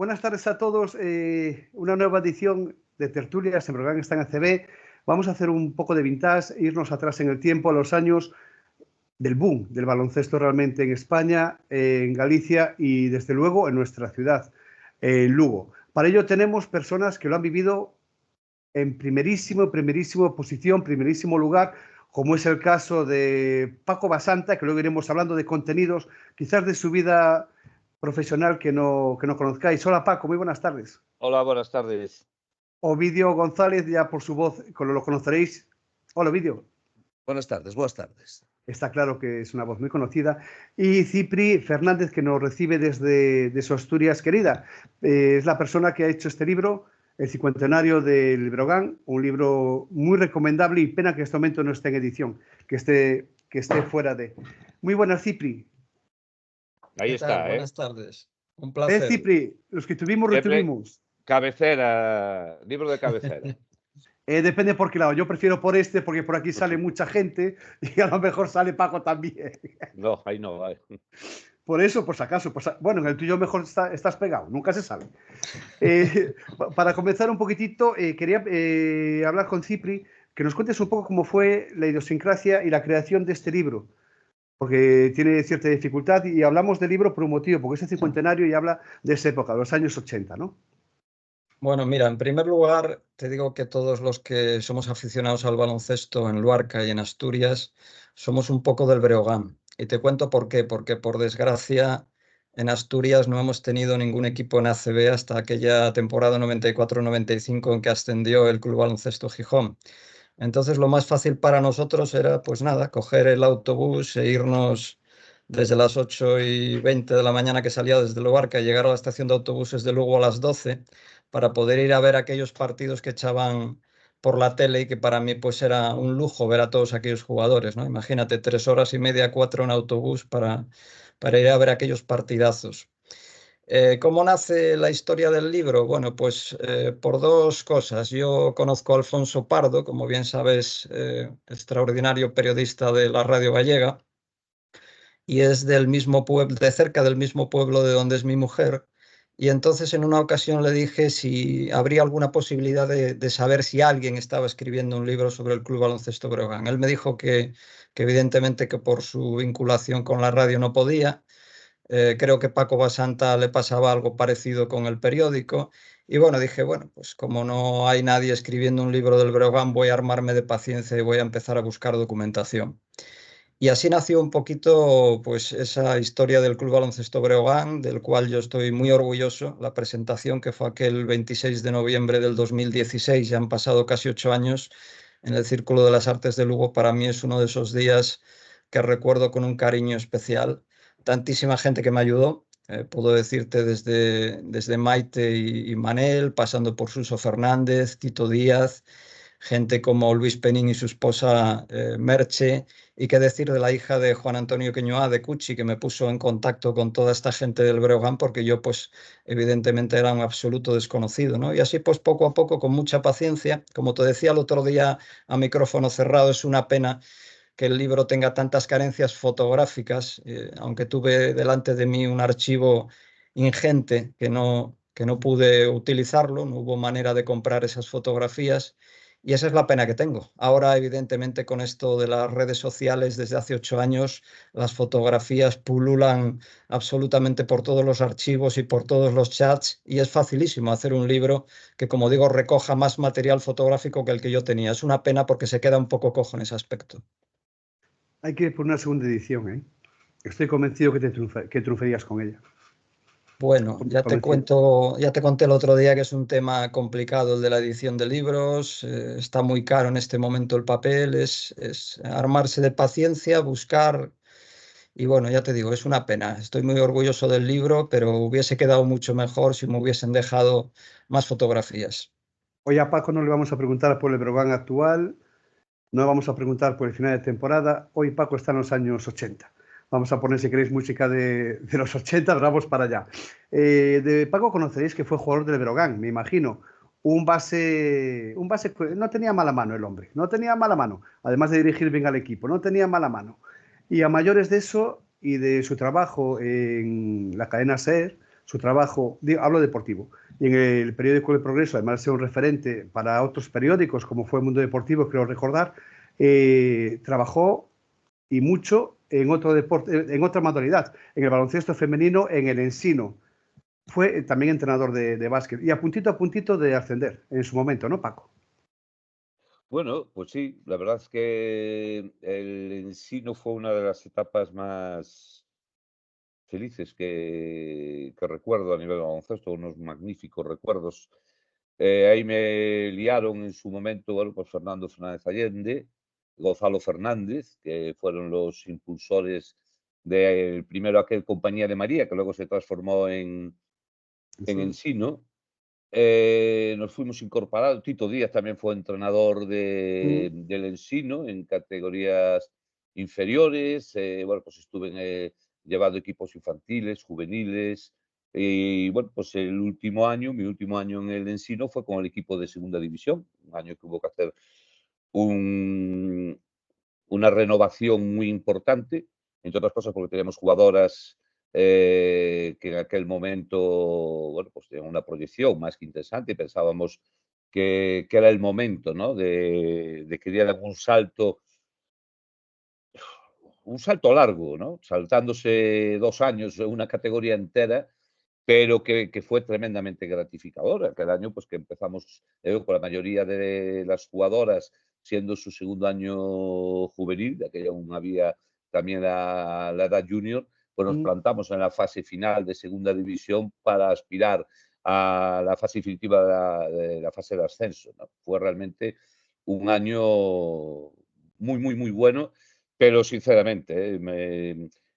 Buenas tardes a todos. Una nueva edición de Tertulias en Breogán está en ACB. Vamos a hacer un poco de vintage, irnos atrás en el tiempo, a los años del boom del baloncesto realmente en España, en Galicia y desde luego en nuestra ciudad, Lugo. Para ello tenemos personas que lo han vivido en primerísima posición, primerísimo lugar, como es el caso de Paco Basanta, que luego iremos hablando de contenidos, quizás de su vida profesional que no conozcáis. Hola Paco, muy buenas tardes. Hola, buenas tardes. Ovidio González, ya por su voz lo conoceréis. Hola Ovidio. Buenas tardes, buenas tardes. Está claro que es una voz muy conocida. Y Cipri Fernández, que nos recibe desde su Asturias querida. Es la persona que ha hecho este libro, El cincuentenario del Breogán, un libro muy recomendable y pena que en este momento no esté en edición, que esté fuera de... Muy buenas, Cipri. Ahí está, Buenas tardes. Un placer. Cipri, los que tuvimos, retuvimos. Cabecera, libro de cabecera. Depende por qué lado. Yo prefiero por porque por aquí sale mucha gente y a lo mejor sale Paco también. No, ahí no, vale. Por eso, por si acaso. Bueno, en el tuyo mejor estás pegado, nunca se sabe. Para comenzar un poquitito, quería hablar con Cipri, que nos cuentes un poco cómo fue la idiosincrasia y la creación de este libro, porque tiene cierta dificultad y hablamos del libro por un motivo, porque es el cincuentenario y habla de esa época, de los años 80, ¿no? Bueno, mira, en primer lugar, te digo que todos los que somos aficionados al baloncesto en Luarca y en Asturias somos un poco del Breogán. Y te cuento por qué. Porque, por desgracia, en Asturias no hemos tenido ningún equipo en ACB hasta aquella temporada 94-95 en que ascendió el Club Baloncesto Gijón. Entonces, lo más fácil para nosotros era, pues nada, coger el autobús e irnos desde las 8:20 de la mañana que salía desde Luarca y llegar a la estación de autobuses de Lugo a las 12 para poder ir a ver aquellos partidos que echaban por la tele y que para mí pues era un lujo ver a todos aquellos jugadores, ¿no? Imagínate, 3 horas y media, 4 en autobús para ir a ver aquellos partidazos. ¿Cómo nace la historia del libro? Bueno, pues por dos cosas. Yo conozco a Alfonso Pardo, como bien sabes, extraordinario periodista de la Radio Gallega, y es del mismo pueblo, de cerca del mismo pueblo de donde es mi mujer. Y entonces en una ocasión le dije si habría alguna posibilidad de saber si alguien estaba escribiendo un libro sobre el Club Baloncesto Breogán. Él me dijo que evidentemente que por su vinculación con la radio no podía. Creo que Paco Basanta le pasaba algo parecido con el periódico. Y bueno, dije, bueno, pues como no hay nadie escribiendo un libro del Breogán, voy a armarme de paciencia y voy a empezar a buscar documentación. Y así nació un poquito pues esa historia del Club Baloncesto Breogán, del cual yo estoy muy orgulloso. La presentación, que fue aquel 26 de noviembre del 2016, ya han pasado casi 8 años, en el Círculo de las Artes de Lugo, para mí es uno de esos días que recuerdo con un cariño especial. Tantísima gente que me ayudó, puedo decirte desde Maite y Manel, pasando por Suso Fernández, Tito Díaz, gente como Luis Penín y su esposa Merche, y qué decir de la hija de Juan Antonio Queñoá, de Cuchi, que me puso en contacto con toda esta gente del Breogán, porque yo pues evidentemente era un absoluto desconocido, ¿no? Y así pues poco a poco, con mucha paciencia, como te decía el otro día a micrófono cerrado, es una pena que el libro tenga tantas carencias fotográficas, aunque tuve delante de mí un archivo ingente que no pude utilizarlo, no hubo manera de comprar esas fotografías. Y esa es la pena que tengo. Ahora, evidentemente, con esto de las redes sociales, desde hace 8 años, las fotografías pululan absolutamente por todos los archivos y por todos los chats, y es facilísimo hacer un libro que, como digo, recoja más material fotográfico que el que yo tenía. Es una pena porque se queda un poco cojo en ese aspecto. Hay que ir por una segunda edición, ¿eh? Estoy convencido que triunfarías con ella. Bueno, ya te conté el otro día que es un tema complicado el de la edición de libros, está muy caro en este momento el papel, es armarse de paciencia, buscar, y bueno, ya te digo, es una pena. Estoy muy orgulloso del libro, pero hubiese quedado mucho mejor si me hubiesen dejado más fotografías. Hoy a Paco no le vamos a preguntar por el Breogán actual, no le vamos a preguntar por el final de temporada. Hoy Paco está en los años 80. Vamos a poner, si queréis, música de los 80, vamos para allá. De Paco conoceréis que fue jugador del Breogán, me imagino. Un base, no tenía mala mano el hombre, no tenía mala mano, además de dirigir bien al equipo, no tenía mala mano. Y a mayores de eso y de su trabajo en la cadena SER, su trabajo, hablo deportivo, y en el periódico El Progreso, además de ser un referente para otros periódicos, como fue El Mundo Deportivo, creo recordar, trabajó y mucho en otro deporte, en otra modalidad, en el baloncesto femenino, en el Ensino. Fue también entrenador de básquet y a puntito de ascender en su momento, ¿no, Paco? Bueno, pues sí, la verdad es que el Ensino fue una de las etapas más felices que recuerdo a nivel de baloncesto, unos magníficos recuerdos. Ahí me liaron en su momento, bueno, pues Fernando Fernández Allende, Gonzalo Fernández, que fueron los impulsores del primero aquel Compañía de María, que luego se transformó en Ensino. Nos fuimos incorporados. Tito Díaz también fue entrenador del Ensino en categorías inferiores. Bueno, pues estuve llevando equipos infantiles, juveniles. Y bueno, pues el último año, mi último año en el Ensino fue con el equipo de segunda división. Un año que hubo que hacer un, una renovación muy importante, entre otras cosas porque teníamos jugadoras que en aquel momento, bueno, pues tenían una proyección más que interesante y pensábamos que era el momento, ¿no? De que dieran un salto largo, ¿no? Saltándose 2 años, una categoría entera, pero que fue tremendamente gratificador. Aquel año, pues que empezamos con la mayoría de las jugadoras siendo su segundo año juvenil, de aquella aún había también la edad junior, pues nos plantamos en la fase final de segunda división para aspirar a la fase definitiva de la fase de ascenso, ¿no? Fue realmente un año muy bueno, pero sinceramente,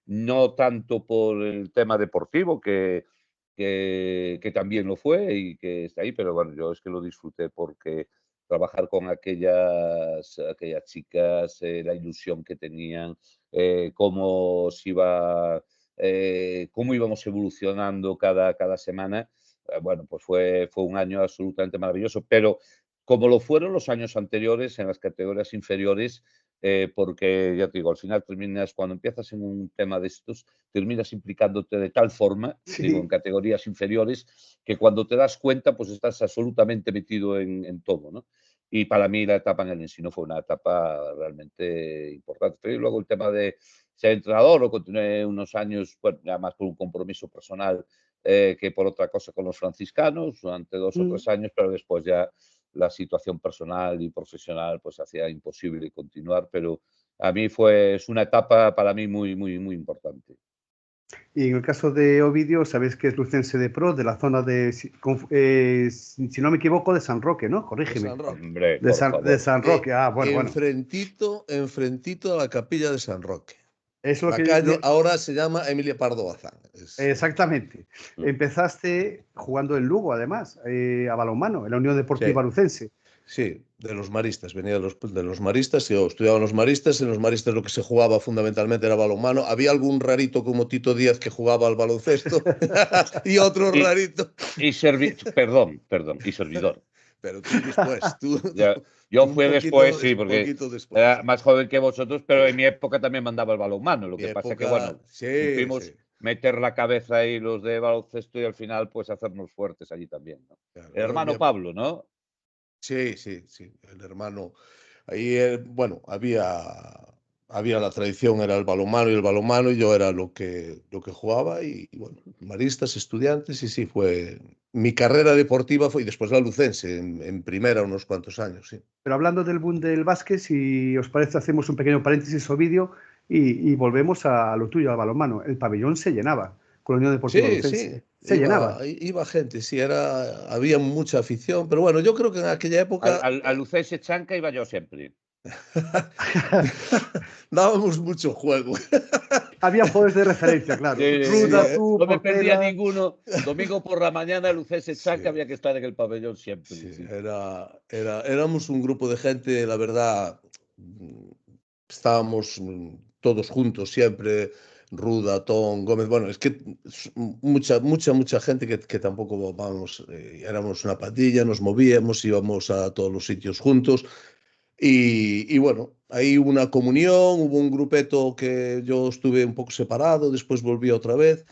no tanto por el tema deportivo, que también lo fue y que está ahí, pero bueno, yo es que lo disfruté porque trabajar con aquellas chicas, la ilusión que tenían, cómo se iba, cómo íbamos evolucionando cada semana, bueno, pues fue un año absolutamente maravilloso, pero como lo fueron los años anteriores en las categorías inferiores, porque ya te digo, al final terminas, cuando empiezas en un tema de estos, terminas implicándote de tal forma, digo, en categorías inferiores, que cuando te das cuenta, pues estás absolutamente metido en todo, ¿no? Y para mí la etapa en el Ensino fue una etapa realmente importante. Pero y luego el tema de ser entrenador, lo continué unos años, bueno, ya más por un compromiso personal que por otra cosa con los franciscanos, durante 2 o 3 años, pero después ya la situación personal y profesional pues hacía imposible continuar, pero a mí es una etapa para mí muy importante. Y en el caso de Ovidio, sabéis que es lucense de pro, de la zona de, si no me equivoco, de San Roque, ¿no? Corrígeme. De San Roque. Hombre, por favor. De San Roque, bueno. Enfrentito a la capilla de San Roque. Es lo la que calle ahora se llama Emilia Pardo Bazán. Exactamente. Empezaste jugando en Lugo, además, a balonmano, en la Unión Deportiva Lucense. Sí, de los maristas, venía de los maristas, yo estudiaba en los maristas lo que se jugaba fundamentalmente era balonmano. Había algún rarito como Tito Díaz que jugaba al baloncesto y otro rarito. Y perdón, y servidor. Pero tú después, yo fui después, sí, porque después, era más joven que vosotros, pero en mi época también mandaba el balonmano. Lo que pasa es que, bueno, pudimos meter la cabeza ahí los de baloncesto y al final, pues, hacernos fuertes allí también, ¿no? Claro, el hermano Pablo, ¿no? Sí, el hermano. Ahí, bueno, había la tradición, era el balonmano, y yo era lo que jugaba, y bueno, maristas, estudiantes, y sí, fue. Mi carrera deportiva fue, y después la lucense, en primera unos cuantos años, sí. Pero hablando del boom del básquet, si os parece, hacemos un pequeño paréntesis o vídeo y volvemos a lo tuyo, al balonmano. El pabellón se llenaba con la Unión Deportiva Lucense. Se llenaba. Iba gente, sí, había mucha afición, pero bueno, yo creo que en aquella época. Al Lucense Chanca iba yo siempre. Dábamos mucho juego. Había juegos de referencia, claro. No me perdía ninguno. Domingo por la mañana, Lucense Chanca, había que estar en el pabellón siempre. Sí. Éramos un grupo de gente, la verdad, estábamos todos juntos siempre, Ruda, Tom, Gómez, bueno, es que mucha gente que tampoco vamos, éramos una pandilla, nos movíamos, íbamos a todos los sitios juntos. Y bueno, ahí hubo una comunión, hubo un grupeto que yo estuve un poco separado, después volví otra vez.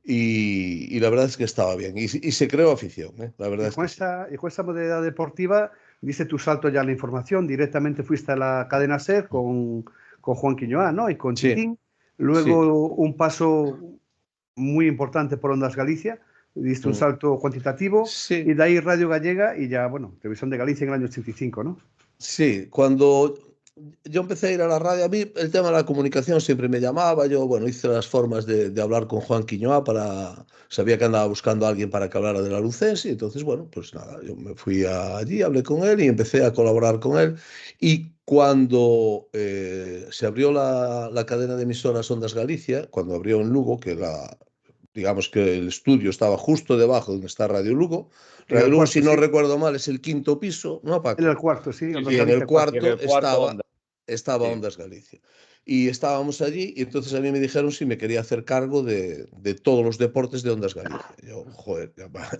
y la verdad es que estaba bien. Y se creó afición, ¿eh? La verdad es que sí. Y con esta modalidad deportiva, diste tu salto ya a la información, directamente fuiste a la cadena SER con Juan Quiñoá, ¿no? Y con Sí, Titín. sí. Luego un paso muy importante por Ondas Galicia, diste un Mm. salto cuantitativo y Sí, de ahí Radio Gallega y ya, bueno, Televisión de Galicia en el año 85, ¿no? sí, cuando yo empecé a ir a la radio, a mí el tema de la comunicación siempre me llamaba. Yo, bueno, hice las formas de hablar con Juan Quiñoá sabía que andaba buscando a alguien para que hablara de la Lucense, y entonces, bueno, pues nada, yo me fui allí, hablé con él y empecé a colaborar con él. Y cuando se abrió la cadena de emisoras Ondas Galicia, cuando abrió en Lugo, digamos que el estudio estaba justo debajo de donde está Radio Lugo. En Radio el Lugo, cuarto, si no sí. recuerdo mal, es el quinto piso, ¿no, En Paco? el cuarto, sí, Sí, Ondas Y en sí. el Galicia 4. Y en el cuarto cuarto onda. estaba Sí. Ondas Galicia. Y estábamos allí, y entonces a mí me dijeron si me quería hacer cargo de todos los deportes de Ondas Galicia. Yo, joder,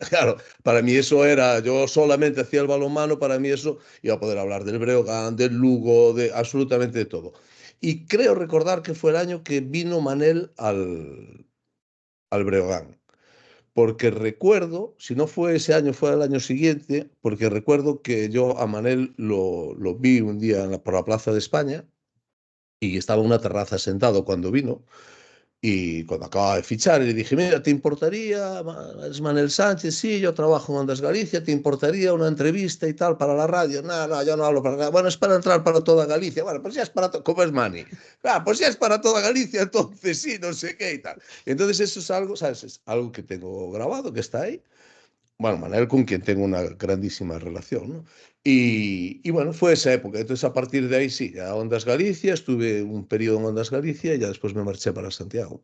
claro, para mí eso era, yo solamente hacía el balonmano, para mí eso iba a poder hablar del Breogán, del Lugo, de absolutamente de todo. Y creo recordar que fue el año que vino Manel al Breogán. Porque recuerdo, si no fue ese año, fue el año siguiente, porque recuerdo que yo a Manel lo vi un día por la Plaza de España y estaba en una terraza sentado cuando vino. Y cuando acababa de fichar, le dije, mira, ¿te importaría? Es Manel Sánchez, sí, yo trabajo en Ondas Galicia, ¿te importaría una entrevista y tal para la radio? No, no, yo no hablo para la radio. Bueno, es para entrar para toda Galicia. Bueno, pues ya es para, ¿cómo es Mani? Claro, pues ya es para toda Galicia, entonces sí, no sé qué y tal. Entonces eso es algo, ¿sabes? Es algo que tengo grabado, que está ahí. Bueno, Manel, con quien tengo una grandísima relación, ¿no? Y bueno, fue esa época. Entonces, a partir de ahí sí, a Ondas Galicia, estuve un periodo en Ondas Galicia y ya después me marché para Santiago.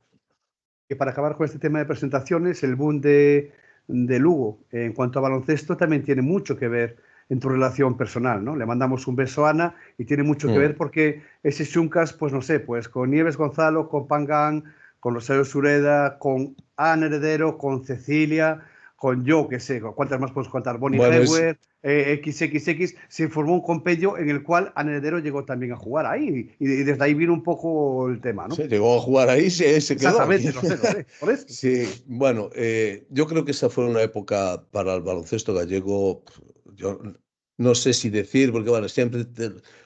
Que para acabar con este tema de presentaciones, el boom de Lugo en cuanto a baloncesto también tiene mucho que ver en tu relación personal, ¿no? Le mandamos un beso a Ana y tiene mucho que ver Mm. porque ese Xuncas, pues no sé, pues con Nieves Gonzalo, con Pangán, con Rosario Sureda, con Ana Heredero, con Cecilia, con yo, que sé, ¿cuántas más podemos contar? Bonnie Bueno, Heuer, XXX, se formó un compendio en el cual Ana Heredero llegó también a jugar ahí y desde ahí vino un poco el tema, ¿no? se llegó a jugar ahí, se quedó aquí. Exactamente, lo sé, por eso. Sí, bueno, yo creo que esa fue una época para el baloncesto gallego. Yo no sé si decir, porque bueno,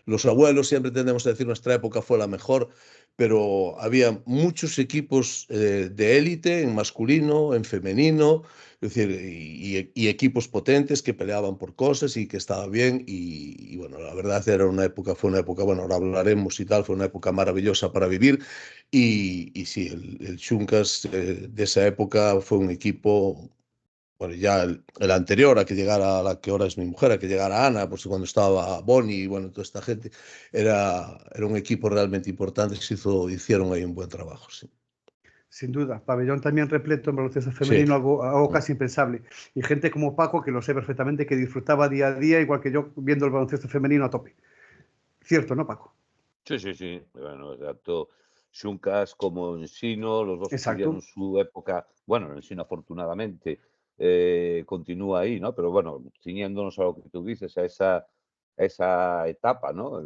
los abuelos siempre tendemos a decir nuestra época fue la mejor, pero había muchos equipos de élite en masculino, en femenino, es decir, y equipos potentes que peleaban por cosas y que estaba bien. Y bueno, la verdad fue una época, bueno, ahora hablaremos y tal, fue una época maravillosa para vivir. Y sí, el Xuncas de esa época fue un equipo, bueno, ya el anterior a que llegara la que ahora es mi mujer, a que llegara Ana, pues cuando estaba Bonnie y bueno, toda esta gente, era un equipo realmente importante, hicieron ahí un buen trabajo, sí. Sin duda, pabellón también repleto en baloncesto Sí. femenino, algo casi impensable. Y gente como Paco, que lo sé perfectamente, que disfrutaba día a día, igual que yo, viendo el baloncesto femenino a tope. Cierto, ¿no, Paco? Sí, sí, sí. Bueno, tanto Xuncas como Ensino, los dos tuvieron Exacto. su época. Bueno, Ensino afortunadamente continúa ahí, ¿no? Pero bueno, ciñéndonos a lo que tú dices, a esa etapa, ¿no?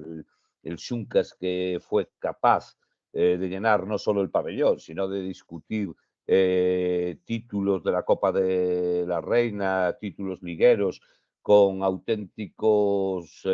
El Xuncas que fue capaz de llenar no solo el pabellón, sino de discutir títulos de la Copa de la Reina, títulos ligueros, con auténticos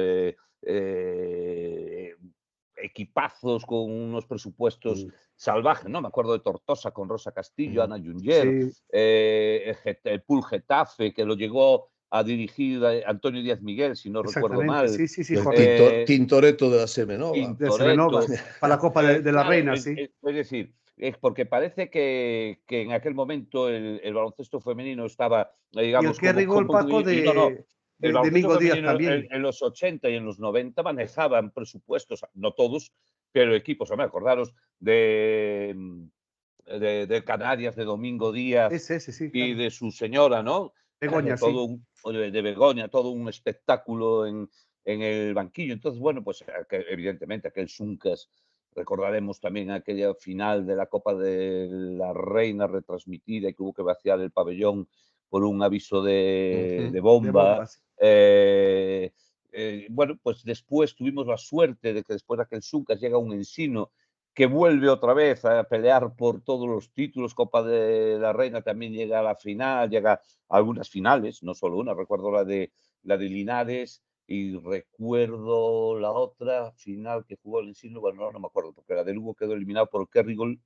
equipazos con unos presupuestos Mm, salvajes, ¿no? Me acuerdo de Tortosa con Rosa Castillo, Mm. Ana Junger, sí, el Pool Getafe, que lo llegó a dirigir Antonio Díaz Miguel, si no recuerdo exactamente. mal, Sí, sí, sí, El Jorge. Tintoretto de la Semenova. De Semenova, Tintoretto. para la Copa de la Claro, Reina, sí. es decir, es porque parece que en aquel momento el baloncesto femenino estaba, Y el digamos, como, Kerry Gol, Paco, y no, no, el de baloncesto Mingo Díaz femenino también. en los 80 y en los 90 manejaban presupuestos, no todos, pero equipos, hombre, acordaros de Canarias, de Domingo Díaz Ese, sí, y claro. de su señora, ¿no? Begoña, sí. Todo de Begoña, todo un espectáculo en el banquillo. Entonces, bueno, pues evidentemente aquel Xuncas, recordaremos también aquella final de la Copa de la Reina retransmitida y que hubo que vaciar el pabellón por un aviso de Ujú. De bomba. bombas. Bueno, pues después tuvimos la suerte de que después de aquel Xuncas llega un Ensino que vuelve otra vez a pelear por todos los títulos, Copa de la Reina también llega a la final, llega a algunas finales, no solo una, recuerdo la de Linares y recuerdo la otra final que jugó el Ensino, bueno, no me acuerdo, porque la de Lugo quedó eliminado por el Kerrigol,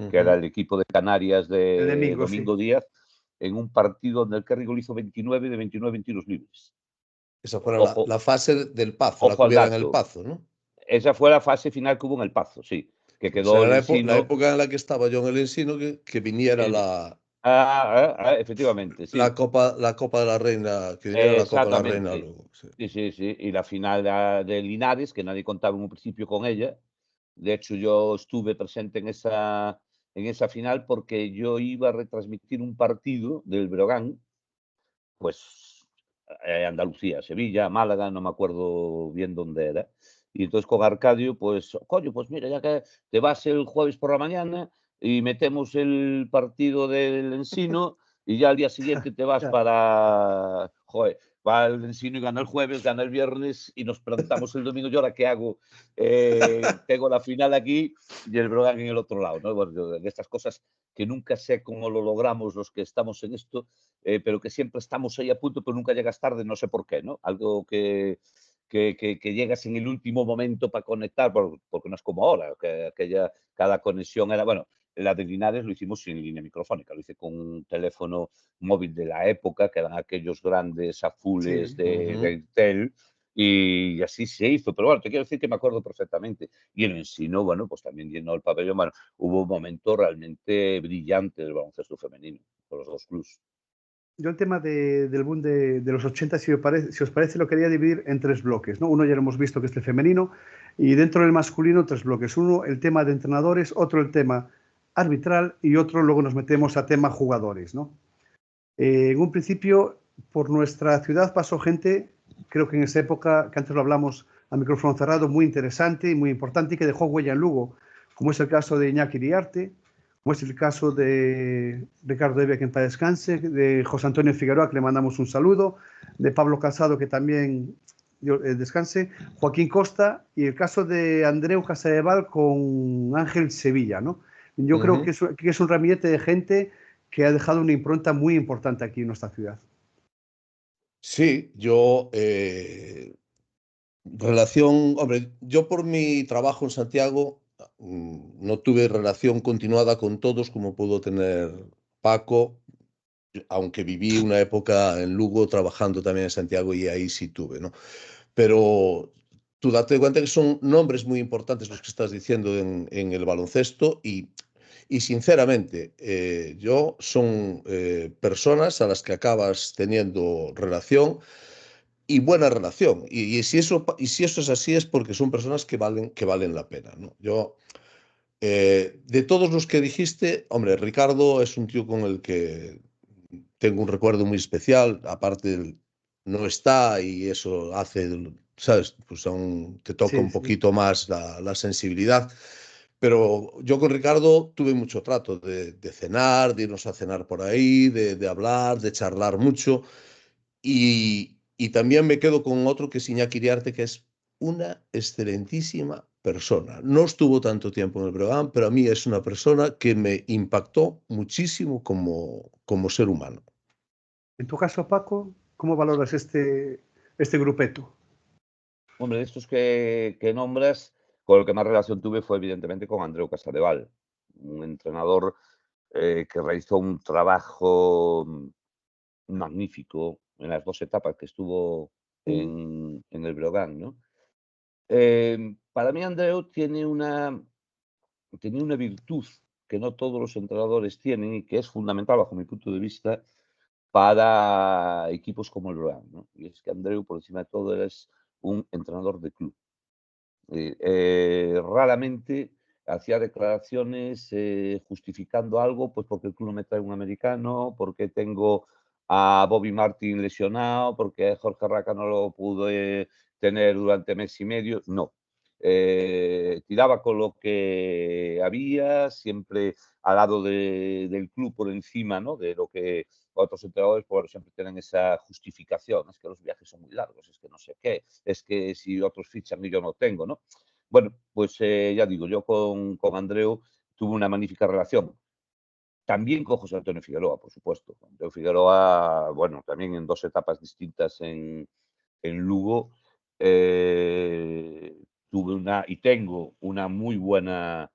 que era el equipo de Canarias El de domingo, Domingo sí. Díaz, en un partido donde el Kerrigol hizo 29 de 29 tiros libres. Esa fue Ojo, la fase del Pazo, la ojo que al hubiera en el dato. Pazo, ¿no? Esa fue la fase final que hubo en el Pazo, sí, que O sea, quedó el la Ensino. época en la que estaba yo en el Ensino, que viniera Efectivamente, sí. la Copa de la Reina, que viniera la Copa de la Reina Exactamente. luego. Sí. Sí, sí, sí. Y la final de Linares, que nadie contaba en un principio con ella. De hecho, yo estuve presente en esa final porque yo iba a retransmitir un partido del Breogán, pues Andalucía, Sevilla, Málaga, no me acuerdo bien dónde era. Y entonces con Arcadio, pues, coño, pues mira, ya que te vas el jueves por la mañana y metemos el partido del Ensino y ya al día siguiente te vas Ya. para, joder, va el Ensino y gana el jueves, gana el viernes y nos plantamos el domingo. ¿Y ahora qué hago? Tengo la final aquí y el Brogan en el otro lado, ¿no? Bueno, de estas cosas que nunca sé cómo lo logramos los que estamos en esto, pero que siempre estamos ahí a punto, pero nunca llegas tarde, no sé por qué, ¿no? Algo que llegas en el último momento para conectar, porque no es como ahora, que cada conexión era, bueno, la de Linares lo hicimos sin línea microfónica, lo hice con un teléfono móvil de la época, que eran aquellos grandes azules Sí. de Intel, y así se hizo. Pero bueno, te quiero decir que me acuerdo perfectamente. Y el Ensino, bueno, pues también llenó el pabellón. Bueno, hubo un momento realmente brillante del baloncesto femenino, con los dos clubes. Yo el tema del boom de los 80, si os parece, lo quería dividir en tres bloques, ¿no? Uno ya lo hemos visto, que es el femenino, y dentro del masculino, tres bloques. Uno, el tema de entrenadores, otro, el tema arbitral, y otro, luego nos metemos a tema jugadores, ¿no? En un principio, por nuestra ciudad pasó gente, creo que en esa época, que antes lo hablamos a micrófono cerrado, muy interesante y muy importante, y que dejó huella en Lugo, como es el caso de Iñaki Iriarte, como es el caso de Ricardo Evia, que en paz descanse, de José Antonio Figueroa, que le mandamos un saludo, de Pablo Casado, que también descanse, Joaquín Costa, y el caso de Andreu Casadeval con Ángel Sevilla, ¿no? Yo creo que es un ramillete de gente que ha dejado una impronta muy importante aquí en nuestra ciudad. Sí, yo relación, hombre, yo por mi trabajo en Santiago no tuve relación continuada con todos como pudo tener Paco, aunque viví una época en Lugo trabajando también en Santiago y ahí sí tuve, ¿no? Pero tú date cuenta que son nombres muy importantes los que estás diciendo en el baloncesto y sinceramente, yo son personas a las que acabas teniendo relación y buena relación. Y si eso es así es porque son personas que valen la pena, ¿no? Yo, de todos los que dijiste, hombre, Ricardo es un tío con el que tengo un recuerdo muy especial, aparte no está y eso hace, ¿sabes? Pues aún te toca Sí, un sí. poquito más la sensibilidad. Pero yo con Ricardo tuve mucho trato de cenar, de irnos a cenar por ahí, de hablar, de charlar mucho. Y también me quedo con otro que es Iñaki Iriarte, que es una excelentísima persona. No estuvo tanto tiempo en el Breogán, pero a mí es una persona que me impactó muchísimo como ser humano. En tu caso, Paco, ¿cómo valoras este grupeto? Hombre, de estos que nombras, con el que más relación tuve fue evidentemente con Andreu Casadeval, un entrenador que realizó un trabajo magnífico en las dos etapas que estuvo en el Breogán, ¿no? Para mí Andreu tenía una virtud que no todos los entrenadores tienen y que es fundamental bajo mi punto de vista para equipos como el Breogán, ¿no? Y es que Andreu, por encima de todo, es un entrenador de club. Raramente hacía declaraciones justificando algo, pues porque el club no me trae un americano, porque tengo a Bobby Martin lesionado, porque Jorge Raca no lo pude tener durante mes y medio. No. Tiraba con lo que había, siempre al lado del club por encima, ¿no? De lo que otros entrenadores por siempre tienen esa justificación. Es que los viajes son muy largos, es que no sé qué, es que si otros fichan y yo no tengo, ¿no? Bueno, pues ya digo, yo con Andreu tuve una magnífica relación. También con José Antonio Figueroa, por supuesto. Antonio Figueroa, bueno, también en 2 etapas distintas en Lugo, tuve y tengo una muy buena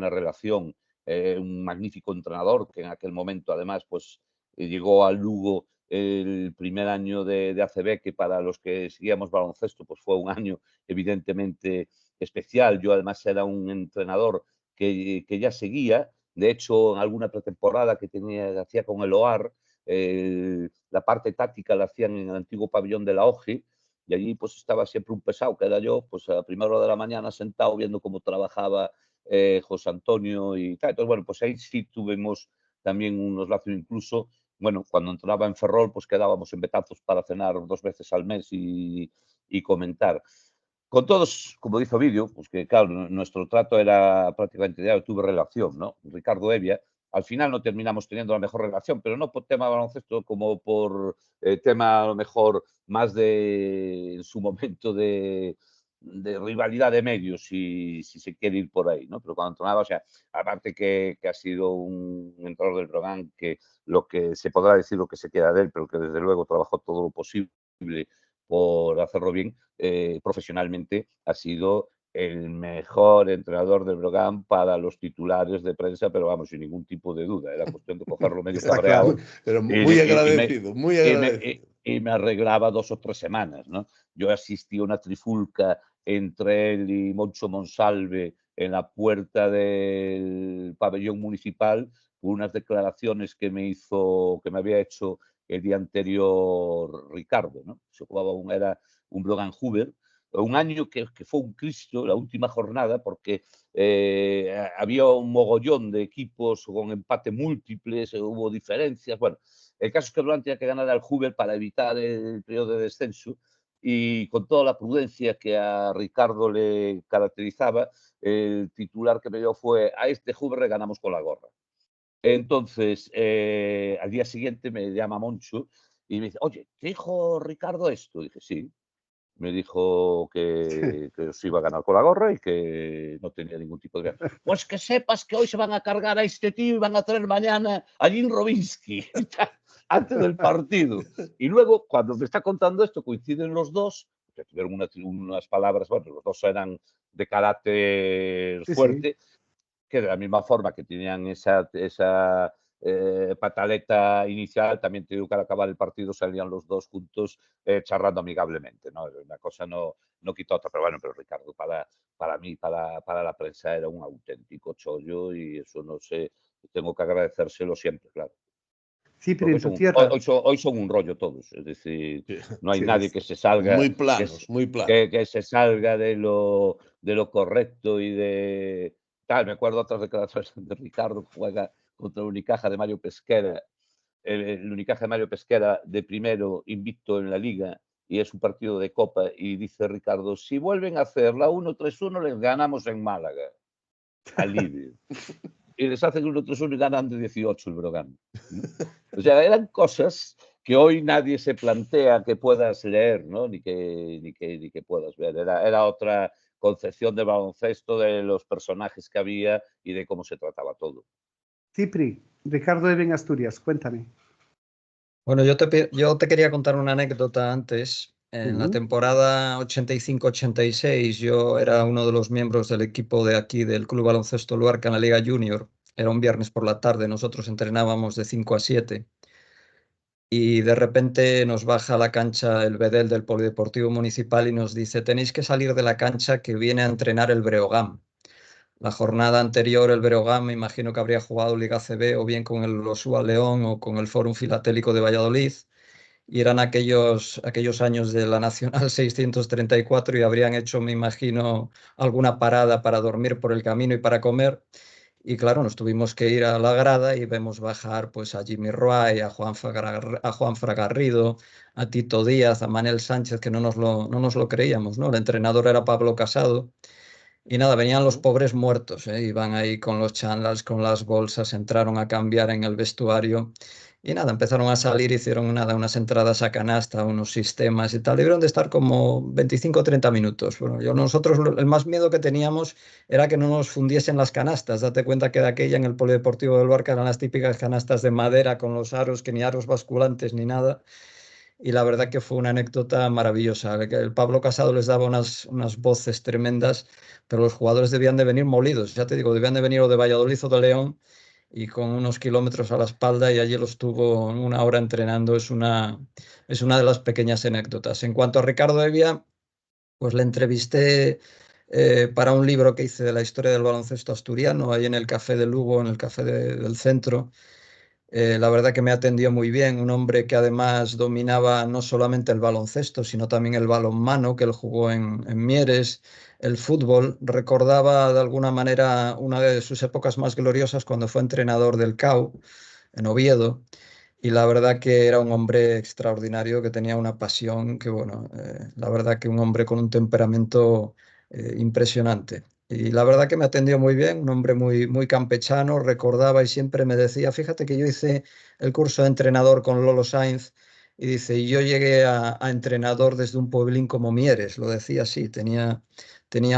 relación. Un magnífico entrenador que en aquel momento, además, pues llegó al Lugo el primer año de ACB, que para los que seguíamos baloncesto, pues fue un año evidentemente especial. Yo además era un entrenador que ya seguía. De hecho, en alguna pretemporada que hacía con el OAR, la parte táctica la hacían en el antiguo pabellón de la OGI, y allí pues estaba siempre un pesado, que era yo, pues a primera hora de la mañana sentado viendo cómo trabajaba José Antonio y tal. Entonces, bueno, pues ahí sí tuvimos también unos lazos. Incluso, bueno, cuando entraba en Ferrol, pues quedábamos en Betanzos para cenar 2 veces al mes y comentar. Con todos, como dice Ovidio, pues que claro, nuestro trato era prácticamente diario, tuve relación, ¿no? Ricardo Evia, al final no terminamos teniendo la mejor relación, pero no por tema de baloncesto, como por tema a lo mejor más en su momento de rivalidad de medios, si se quiere ir por ahí, ¿no? Pero cuando entrenaba, o sea, aparte que ha sido un entrenador del Brogan, que lo que se podrá decir lo que se queda de él, pero que desde luego trabajó todo lo posible por hacerlo bien, profesionalmente ha sido el mejor entrenador del Brogan para los titulares de prensa, pero vamos, sin ningún tipo de duda. Era cuestión de cogerlo medio Está cabreado claro, pero muy agradecido, muy agradecido. y me arreglaba 2 o 3 semanas, ¿no? Yo asistí a una trifulca entre él y Moncho Monsalve en la puerta del pabellón municipal por unas declaraciones que me había hecho el día anterior Ricardo, ¿no? Se jugaba era un Brogan Hoover, un año que fue un Cristo, la última jornada, porque había un mogollón de equipos con empate múltiples, hubo diferencias. Bueno, el caso es que Brogan tenía que ganar al Hoover para evitar el periodo de descenso, y con toda la prudencia que a Ricardo le caracterizaba, el titular que me dio fue: a este Hoover le ganamos con la gorra. Entonces, al día siguiente me llama Moncho y me dice: oye, ¿te dijo Ricardo esto? Y dije: sí. Me dijo que os iba a ganar con la gorra y que no tenía ningún tipo de... Pues que sepas que hoy se van a cargar a este tío y van a traer mañana a Jim Robinsky antes del partido. Y luego, cuando me está contando esto, coinciden los dos, que tuvieron unas palabras, bueno, los dos eran de carácter fuerte, que de la misma forma que tenían esa pataleta inicial, también te digo que al acabar el partido salían los dos juntos charlando amigablemente, ¿no? Una cosa no quita otra, pero bueno, pero Ricardo para mí, para la prensa era un auténtico chollo, y eso no sé, tengo que agradecérselo siempre, claro. Sí, pero Porque en tu tierra. hoy son un rollo todos, es decir, no hay Sí, nadie que se salga, muy planos, muy planos. que se salga de lo correcto y de tal. Me acuerdo otras declaraciones de Ricardo, que juega contra el Unicaja de Mario Pesquera, el Unicaja de Mario Pesquera de primero invicto en la liga, y es un partido de Copa, y dice Ricardo: si vuelven a hacer la 1-3-1 les ganamos en Málaga, al líder. Y les hacen 1-3-1 y ganan de 18 el Brogan, ¿no? O sea, eran cosas que hoy nadie se plantea que puedas leer, ¿no? Ni que puedas ver. Era otra concepción de baloncesto, de los personajes que había y de cómo se trataba todo. Cipri, Ricardo Eben Asturias, cuéntame. Bueno, yo te quería contar una anécdota antes. En la temporada 85-86 yo era uno de los miembros del equipo de aquí del Club Baloncesto Luarca en la Liga Junior. Era un viernes por la tarde, nosotros entrenábamos de 5 a 7 y de repente nos baja a la cancha el bedel del Polideportivo Municipal y nos dice: tenéis que salir de la cancha que viene a entrenar el Breogán. La jornada anterior el Breogán me imagino que habría jugado Liga CB o bien con el Osúa León o con el Fórum Filatélico de Valladolid, y eran aquellos años de la Nacional 634 y habrían hecho, me imagino, alguna parada para dormir por el camino y para comer. Y claro, nos tuvimos que ir a la grada y vemos bajar pues a Jimmy Roy, a Juan Fragarrido, a Tito Díaz, a Manel Sánchez, que no nos lo creíamos, ¿no? El entrenador era Pablo Casado. Y nada, venían los pobres muertos, ¿eh? Iban ahí con los chandals, con las bolsas, entraron a cambiar en el vestuario Y nada, empezaron a salir, hicieron nada, unas entradas a canasta, unos sistemas y tal. Debieron de estar como 25 o 30 minutos. Bueno, nosotros el más miedo que teníamos era que no nos fundiesen las canastas. Date cuenta que de aquella en el Polideportivo del Barca eran las típicas canastas de madera con los aros, que ni aros basculantes ni nada. Y la verdad que fue una anécdota maravillosa. El Pablo Casado les daba unas voces tremendas, pero los jugadores debían de venir molidos. Ya te digo, debían de venir o de Valladolid o de León y con unos kilómetros a la espalda y allí los tuvo 1 hora entrenando. Es una de las pequeñas anécdotas. En cuanto a Ricardo Evia, pues le entrevisté para un libro que hice de la historia del baloncesto asturiano, ahí en el Café de Lugo, en el Café del Centro. La verdad que me atendió muy bien, un hombre que además dominaba no solamente el baloncesto, sino también el balonmano, que él jugó en Mieres, el fútbol. Recordaba de alguna manera una de sus épocas más gloriosas cuando fue entrenador del CAU en Oviedo. Y la verdad que era un hombre extraordinario, que tenía una pasión, que bueno, la verdad que un hombre con un temperamento impresionante. Y la verdad que me atendió muy bien, un hombre muy campechano, recordaba y siempre me decía, fíjate que yo hice el curso de entrenador con Lolo Sainz y dice, y yo llegué a entrenador desde un pueblín como Mieres, lo decía así, tenía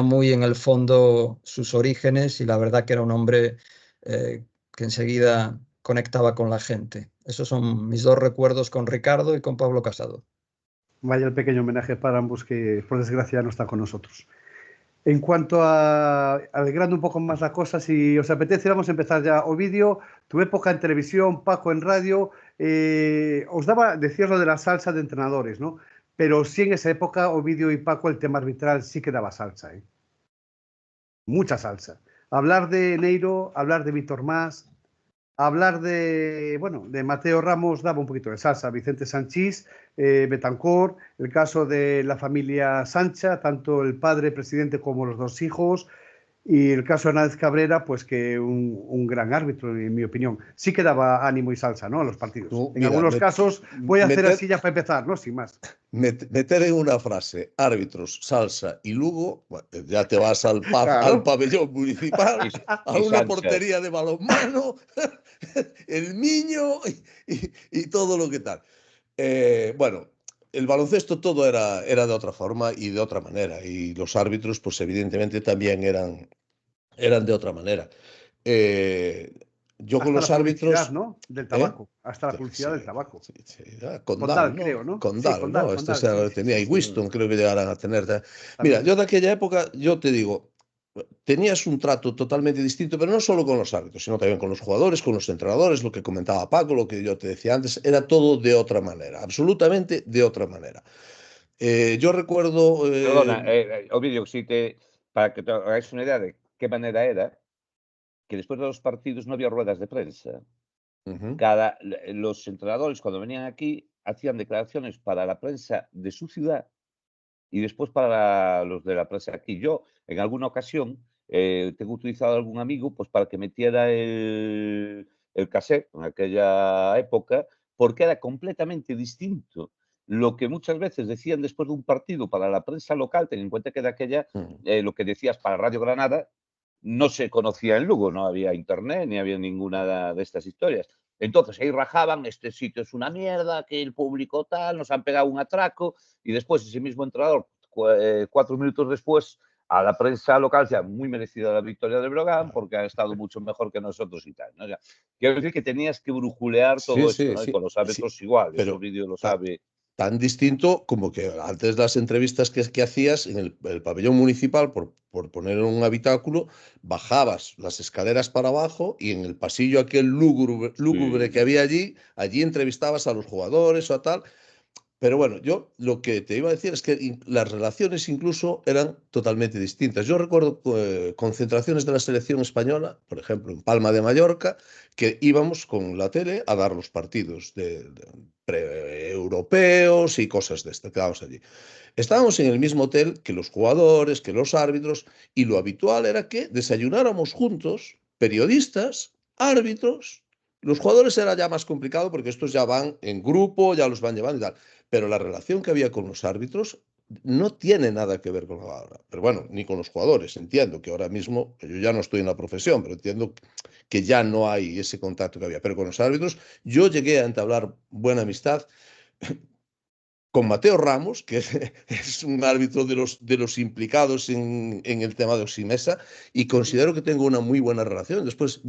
muy en el fondo sus orígenes y la verdad que era un hombre que enseguida conectaba con la gente. Esos son mis 2 recuerdos con Ricardo y con Pablo Casado. Vaya el pequeño homenaje para ambos que por desgracia no están con nosotros. En cuanto a alegrando un poco más la cosa, si os apetece, vamos a empezar ya. Ovidio, tu época en televisión, Paco en radio, decías lo de la salsa de entrenadores, ¿no? Pero sí en esa época, Ovidio y Paco, el tema arbitral sí que daba salsa, ¿eh? Mucha salsa. Hablar de Neiro, hablar de Víctor Mas, hablar de Mateo Ramos daba un poquito de salsa, Vicente Sanchís, Betancor, el caso de la familia Sancha, tanto el padre presidente como los 2 hijos, y el caso de Hernández Cabrera, pues que un gran árbitro, en mi opinión. Sí que daba ánimo y salsa, ¿no?, a los partidos. No, en mira, algunos casos, voy a hacer meter, así ya para empezar, ¿no?, sin más. meter en una frase árbitros, salsa y Lugo, bueno, ya te vas al Claro. pabellón municipal, a Y una Sancha. portería de balonmano, el Miño y todo lo que tal. Bueno, el baloncesto todo era de otra forma y de otra manera, y los árbitros, pues evidentemente también eran de otra manera. Eh, yo con Hasta los la publicidad, árbitros, ¿no?, del ¿eh? tabaco. Hasta la publicidad del Sí, tabaco. sí, sí, Condal, Condal, ¿no? creo, ¿no? Sí, Condal, Condal, ¿no? Esto Condal, sí, sí, tenía, sí, y sí. Winston creo que llegarán a tener. Mira, También. yo de aquella época, yo te digo, tenías un trato totalmente distinto, pero no solo con los árbitros, sino también con los jugadores, con los entrenadores, lo que comentaba Paco, lo que yo te decía antes, era todo de otra manera, absolutamente de otra manera. Yo recuerdo... Perdona, Ovidio, para que te hagáis una idea de qué manera era, que después de los partidos no había ruedas de prensa. uh-huh. Los entrenadores, cuando venían aquí, hacían declaraciones para la prensa de su ciudad y después para los de la prensa aquí. Yo, en alguna ocasión, tengo utilizado a algún amigo pues, para que metiera el cassette en aquella época, porque era completamente distinto. Lo que muchas veces decían después de un partido para la prensa local, ten en cuenta que de aquella, lo que decías para Radio Granada, no se conocía en Lugo, no había internet ni había ninguna de estas historias. Entonces ahí rajaban, este sitio es una mierda, que el público tal, nos han pegado un atraco, y después ese mismo entrenador, 4 minutos después, a la prensa local, ya muy merecida la victoria de Brogan, porque ha estado mucho mejor que nosotros y tal, ¿no? Ya, quiero decir que tenías que brujulear Sí, todo esto, sí, ¿no? Y con sí, los sí, árbitros igual, eso pero vídeo lo sabe. tan distinto como que antes las entrevistas que hacías en el pabellón municipal, por poner un habitáculo, bajabas las escaleras para abajo y en el pasillo aquel lúgubre que Sí. había allí entrevistabas a los jugadores o a tal. Pero bueno, yo lo que te iba a decir es que las relaciones incluso eran totalmente distintas. Yo recuerdo concentraciones de la selección española, por ejemplo, en Palma de Mallorca, que íbamos con la tele a dar los partidos europeos y cosas de estas. Quedábamos allí. Estábamos en el mismo hotel que los jugadores, que los árbitros, y lo habitual era que desayunáramos juntos, periodistas, árbitros. Los jugadores era ya más complicado porque estos ya van en grupo, ya los van llevando y tal. Pero la relación que había con los árbitros no tiene nada que ver con la VAR. Pero bueno, ni con los jugadores. Entiendo que ahora mismo, yo ya no estoy en la profesión, pero entiendo que ya no hay ese contacto que había. Pero con los árbitros, yo llegué a entablar buena amistad con Mateo Ramos, que es un árbitro de los implicados en el tema de Oximesa, y considero que tengo una muy buena relación. Después,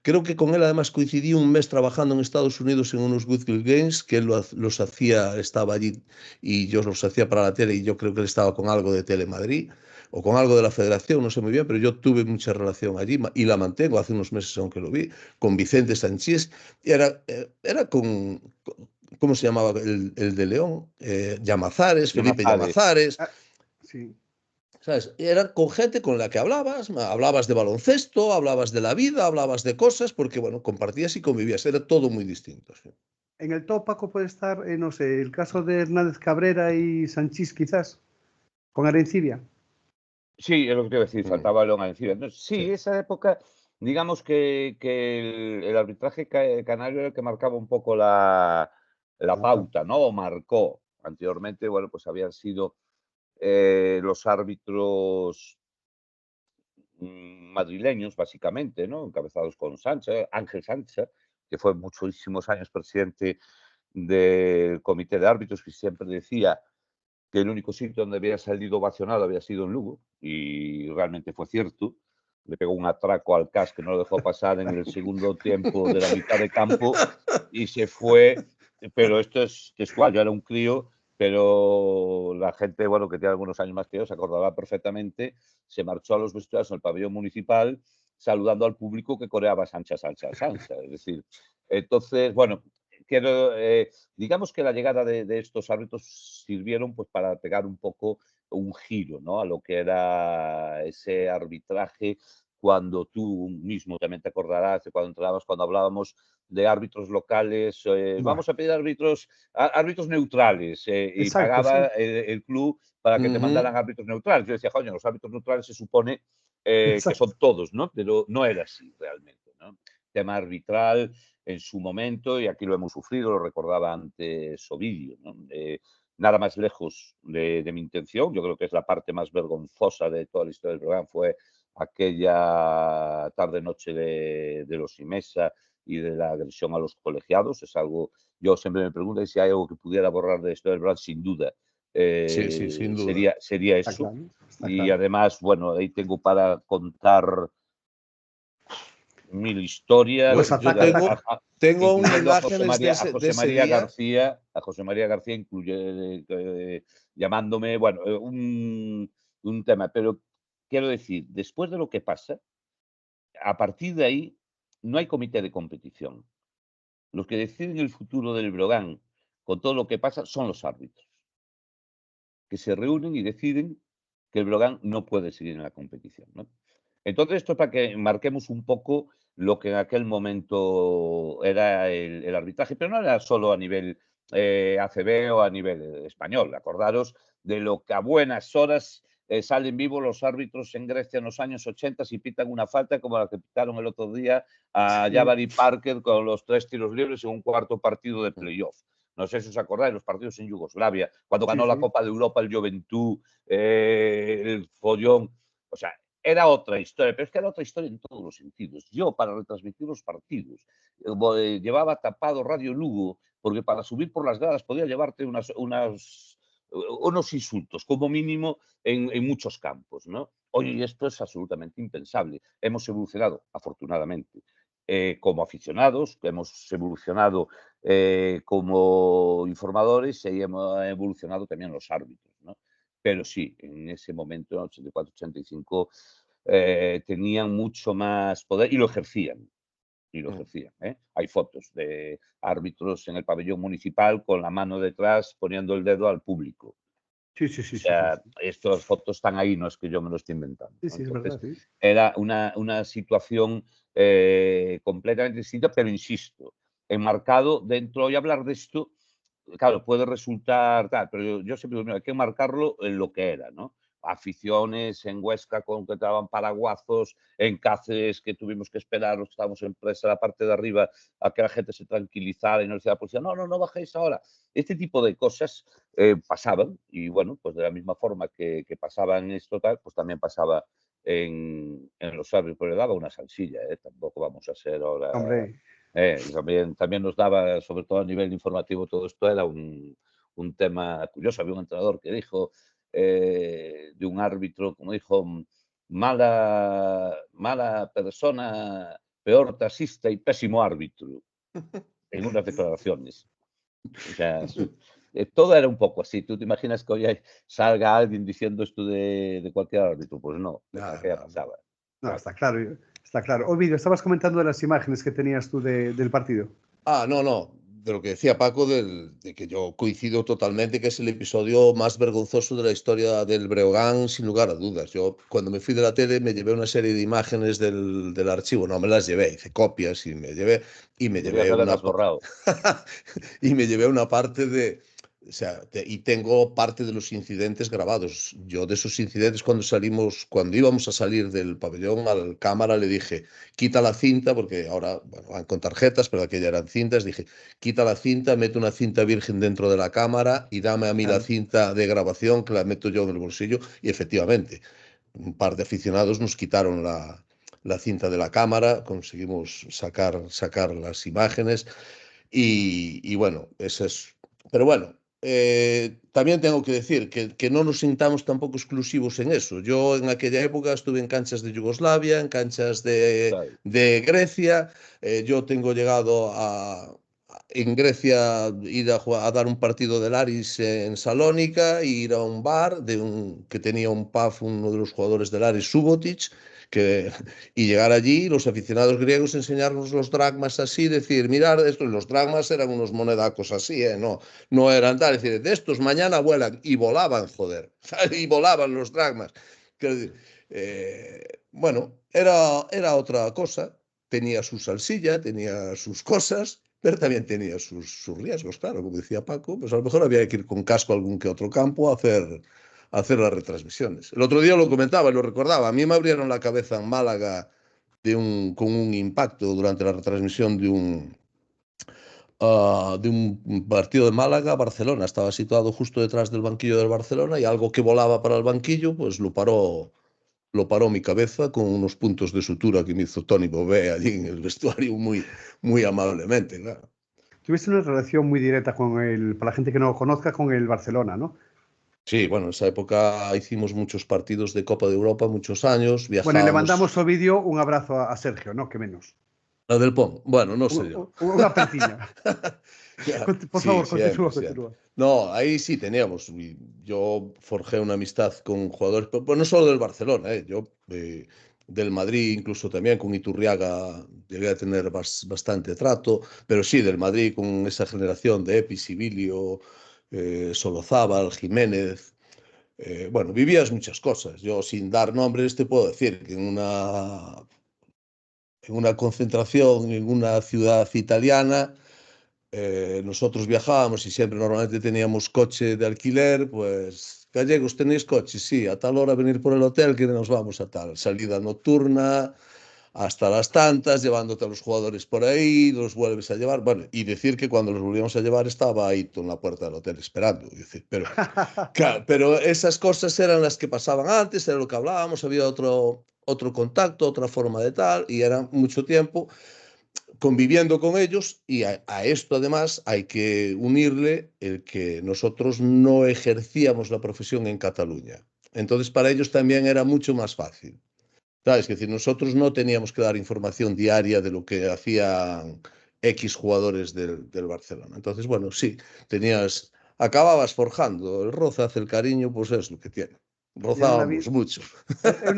creo que con él además coincidí un mes trabajando en Estados Unidos en unos Goodwill Games, que él los hacía, estaba allí y yo los hacía para la tele, y yo creo que él estaba con algo de Telemadrid o con algo de la federación, no sé muy bien, pero yo tuve mucha relación allí y la mantengo hace unos meses, aunque lo vi, con Vicente Sánchez, y era ¿cómo se llamaba el de León? Llamazares, Felipe Llamazares. Llamazares. Sí. ¿Sabes? Era con gente con la que hablabas de baloncesto, hablabas de la vida, hablabas de cosas, porque, bueno, compartías y convivías, era todo muy distinto. Sí. En el top, Paco, puede estar, no sé, el caso de Hernández Cabrera y Sanchís, quizás, con Arencibia. Sí, es lo que te iba a decir, faltaba León encima. Entonces, sí, Sí. esa época, digamos que el arbitraje canario era el que marcaba un poco la pauta, ¿no? O marcó. Anteriormente, bueno, pues habían sido los árbitros madrileños, básicamente, ¿no? Encabezados con Sánchez, Ángel Sánchez, que fue muchísimos años presidente del comité de árbitros, que siempre decía que el único sitio donde había salido ovacionado había sido en Lugo, y realmente fue cierto. Le pegó un atraco al CAS que no lo dejó pasar en el segundo tiempo de la mitad de campo y se fue. Pero esto es textual, yo era un crío, pero la gente, bueno, que tiene algunos años más que yo, se acordará perfectamente, se marchó a los vestuarios en el pabellón municipal saludando al público que coreaba Sancha, Sancha, Sancha. Es decir, entonces, bueno, quiero, digamos que la llegada de estos árbitros sirvieron pues para pegar un poco un giro, ¿no? A lo que era ese arbitraje, cuando tú mismo también te acordarás de cuando hablábamos de árbitros locales, vamos a pedir árbitros neutrales, y Exacto, sí. pagaba el club para que te mandaran árbitros neutrales. Yo decía, coño, los árbitros neutrales se supone que Exacto. son todos, ¿no? Pero no era así realmente, ¿no? Tema arbitral en su momento, y aquí lo hemos sufrido, lo recordaba antes Ovidio, ¿no? Nada más lejos de mi intención. Yo creo que es la parte más vergonzosa de toda la historia del programa, fue aquella tarde-noche de los Imesa y de la agresión a los colegiados. Es algo, yo siempre me pregunto si hay algo que pudiera borrar de la historia del programa, sin duda. Sí, sí, sin duda. Sería Está eso. claro, está Y claro. además, bueno, ahí tengo para contar mil historias, Pues Yo ataca, ataca. tengo aún incluyendo imágenes de José ese María día. García, llamándome, bueno, un tema. Pero quiero decir, después de lo que pasa, a partir de ahí no hay comité de competición. Los que deciden el futuro del Brogan con todo lo que pasa son los árbitros, que se reúnen y deciden que el Brogan no puede seguir en la competición, ¿no? Entonces, esto es para que marquemos un poco lo que en aquel momento era el arbitraje, pero no era solo a nivel ACB o a nivel español. Acordaros de lo que a buenas horas salen vivos los árbitros en Grecia en los años 80 y pitan una falta como la que pitaron el otro día a Sí. Jabari Parker con los 3 tiros libres en un cuarto partido de playoff. No sé si os acordáis, los partidos en Yugoslavia, cuando Sí, ganó la sí. Copa de Europa el Juventud, el follón. O sea, era otra historia, pero es que era otra historia en todos los sentidos. Yo, para retransmitir los partidos, llevaba tapado Radio Lugo, porque para subir por las gradas podía llevarte unos insultos, como mínimo, en muchos campos, ¿no? Hoy esto es absolutamente impensable. Hemos evolucionado, afortunadamente, como aficionados, hemos evolucionado como informadores, y hemos evolucionado también los árbitros, ¿no? Pero sí, en ese momento, en 84-85, tenían mucho más poder y lo ejercían. Y lo ejercían, ¿eh? Hay fotos de árbitros en el pabellón municipal con la mano detrás poniendo el dedo al público. Sí, sí, O sí, sí, sí, sea, sí. estas fotos están ahí, no es que yo me lo esté inventando, Sí, ¿no? sí, es Entonces, verdad, sí. era una situación completamente distinta, pero insisto, enmarcado dentro, y hablar de esto, claro, puede resultar tal, pero yo siempre digo, mira, hay que marcarlo en lo que era, ¿no? aficiones en Huesca con que daban paraguazos, en Cáceres que tuvimos que esperar, los que estábamos en prensa, la parte de arriba, a que la gente se tranquilizara y nos decía la policía, no bajéis ahora. Este tipo de cosas pasaban y bueno, pues de la misma forma que pasaban esto tal, pues también pasaba en los árbitros, pero le daba una salsilla, tampoco vamos a ser ahora... Hombre, también nos daba, sobre todo a nivel informativo, todo esto era un tema curioso. Había un entrenador que dijo de un árbitro, como dijo, mala persona, peor taxista y pésimo árbitro, en unas declaraciones. O sea, todo era un poco así. ¿Tú te imaginas que hoy salga alguien diciendo esto de cualquier árbitro? Pues no, ya pasaba. no, está claro, está claro. Ovidio, estabas comentando de las imágenes que tenías tú del partido. No, de lo que decía Paco, de que yo coincido totalmente que es el episodio más vergonzoso de la historia del Breogán, sin lugar a dudas. Yo, cuando me fui de la tele, me llevé una serie de imágenes del archivo, no me las llevé, hice copias y me llevé una borrado. y me llevé una parte de... O sea, y tengo parte de los incidentes grabados. Yo de esos incidentes cuando íbamos a salir del pabellón al cámara le dije, quita la cinta, porque ahora bueno, van con tarjetas, pero aquella eran cintas, dije, quita la cinta, mete una cinta virgen dentro de la cámara y dame a mí la cinta de grabación que la meto yo en el bolsillo. Y efectivamente, un par de aficionados nos quitaron la cinta de la cámara, conseguimos sacar las imágenes y bueno, eso es... Pero bueno, también tengo que decir que no nos sintamos tampoco exclusivos en eso. Yo en aquella época estuve en canchas de Yugoslavia, en canchas de Grecia. Yo tengo llegado en Grecia ir a dar un partido del Aris en Salónica, ir a un bar que tenía un pub, uno de los jugadores del Aris, Subotic, y llegar allí, los aficionados griegos enseñarnos los dracmas así, decir, mirad esto, los dracmas eran unos monedacos así, no eran tal, es decir, de estos mañana vuelan, y volaban, joder, y volaban los dracmas. Bueno, era otra cosa, tenía su salsilla, tenía sus cosas, pero también tenía sus riesgos, claro, como decía Paco, pues a lo mejor había que ir con casco a algún que otro campo a hacer las retransmisiones. El otro día lo comentaba y lo recordaba. A mí me abrieron la cabeza en Málaga con un impacto durante la retransmisión de un partido de Málaga-Barcelona. Estaba situado justo detrás del banquillo del Barcelona y algo que volaba para el banquillo, pues lo paró mi cabeza con unos puntos de sutura que me hizo Tony Bové allí en el vestuario muy amablemente, claro. Tuviste una relación muy directa para la gente que no lo conozca, con el Barcelona, ¿no? Sí, bueno, en esa época hicimos muchos partidos de Copa de Europa, muchos años, viajábamos... Bueno, y le mandamos Ovidio un abrazo a Sergio, ¿no? Que menos. La del PON, bueno, no sé yo. Una apertiña. Por favor, continúa. No, ahí sí teníamos. Yo forjé una amistad con jugadores, pero no solo del Barcelona, yo del Madrid incluso también, con Iturriaga llegué a tener bastante trato, pero sí, del Madrid con esa generación de Epi, Sibilio, Solozábal, Jiménez. Bueno, vivías muchas cosas. Yo, sin dar nombres, te puedo decir que en una concentración en una ciudad italiana, nosotros viajábamos y siempre normalmente teníamos coche de alquiler, pues, gallegos, ¿tenéis coche? Sí, a tal hora venir por el hotel que nos vamos a tal. Salida nocturna, hasta las tantas, llevándote a los jugadores por ahí, los vuelves a llevar. Bueno, y decir que cuando los volvíamos a llevar estaba Aito en la puerta del hotel esperando. Claro, pero esas cosas eran las que pasaban antes, era lo que hablábamos, había otro contacto, otra forma de tal, y era mucho tiempo conviviendo con ellos, y a esto además hay que unirle el que nosotros no ejercíamos la profesión en Cataluña. Entonces para ellos también era mucho más fácil. ¿Sabes? Es decir, nosotros no teníamos que dar información diaria de lo que hacían X jugadores del Barcelona. Entonces, bueno, sí, acababas forjando. El roce hace el cariño, pues es lo que tiene. Rozábamos mucho. Era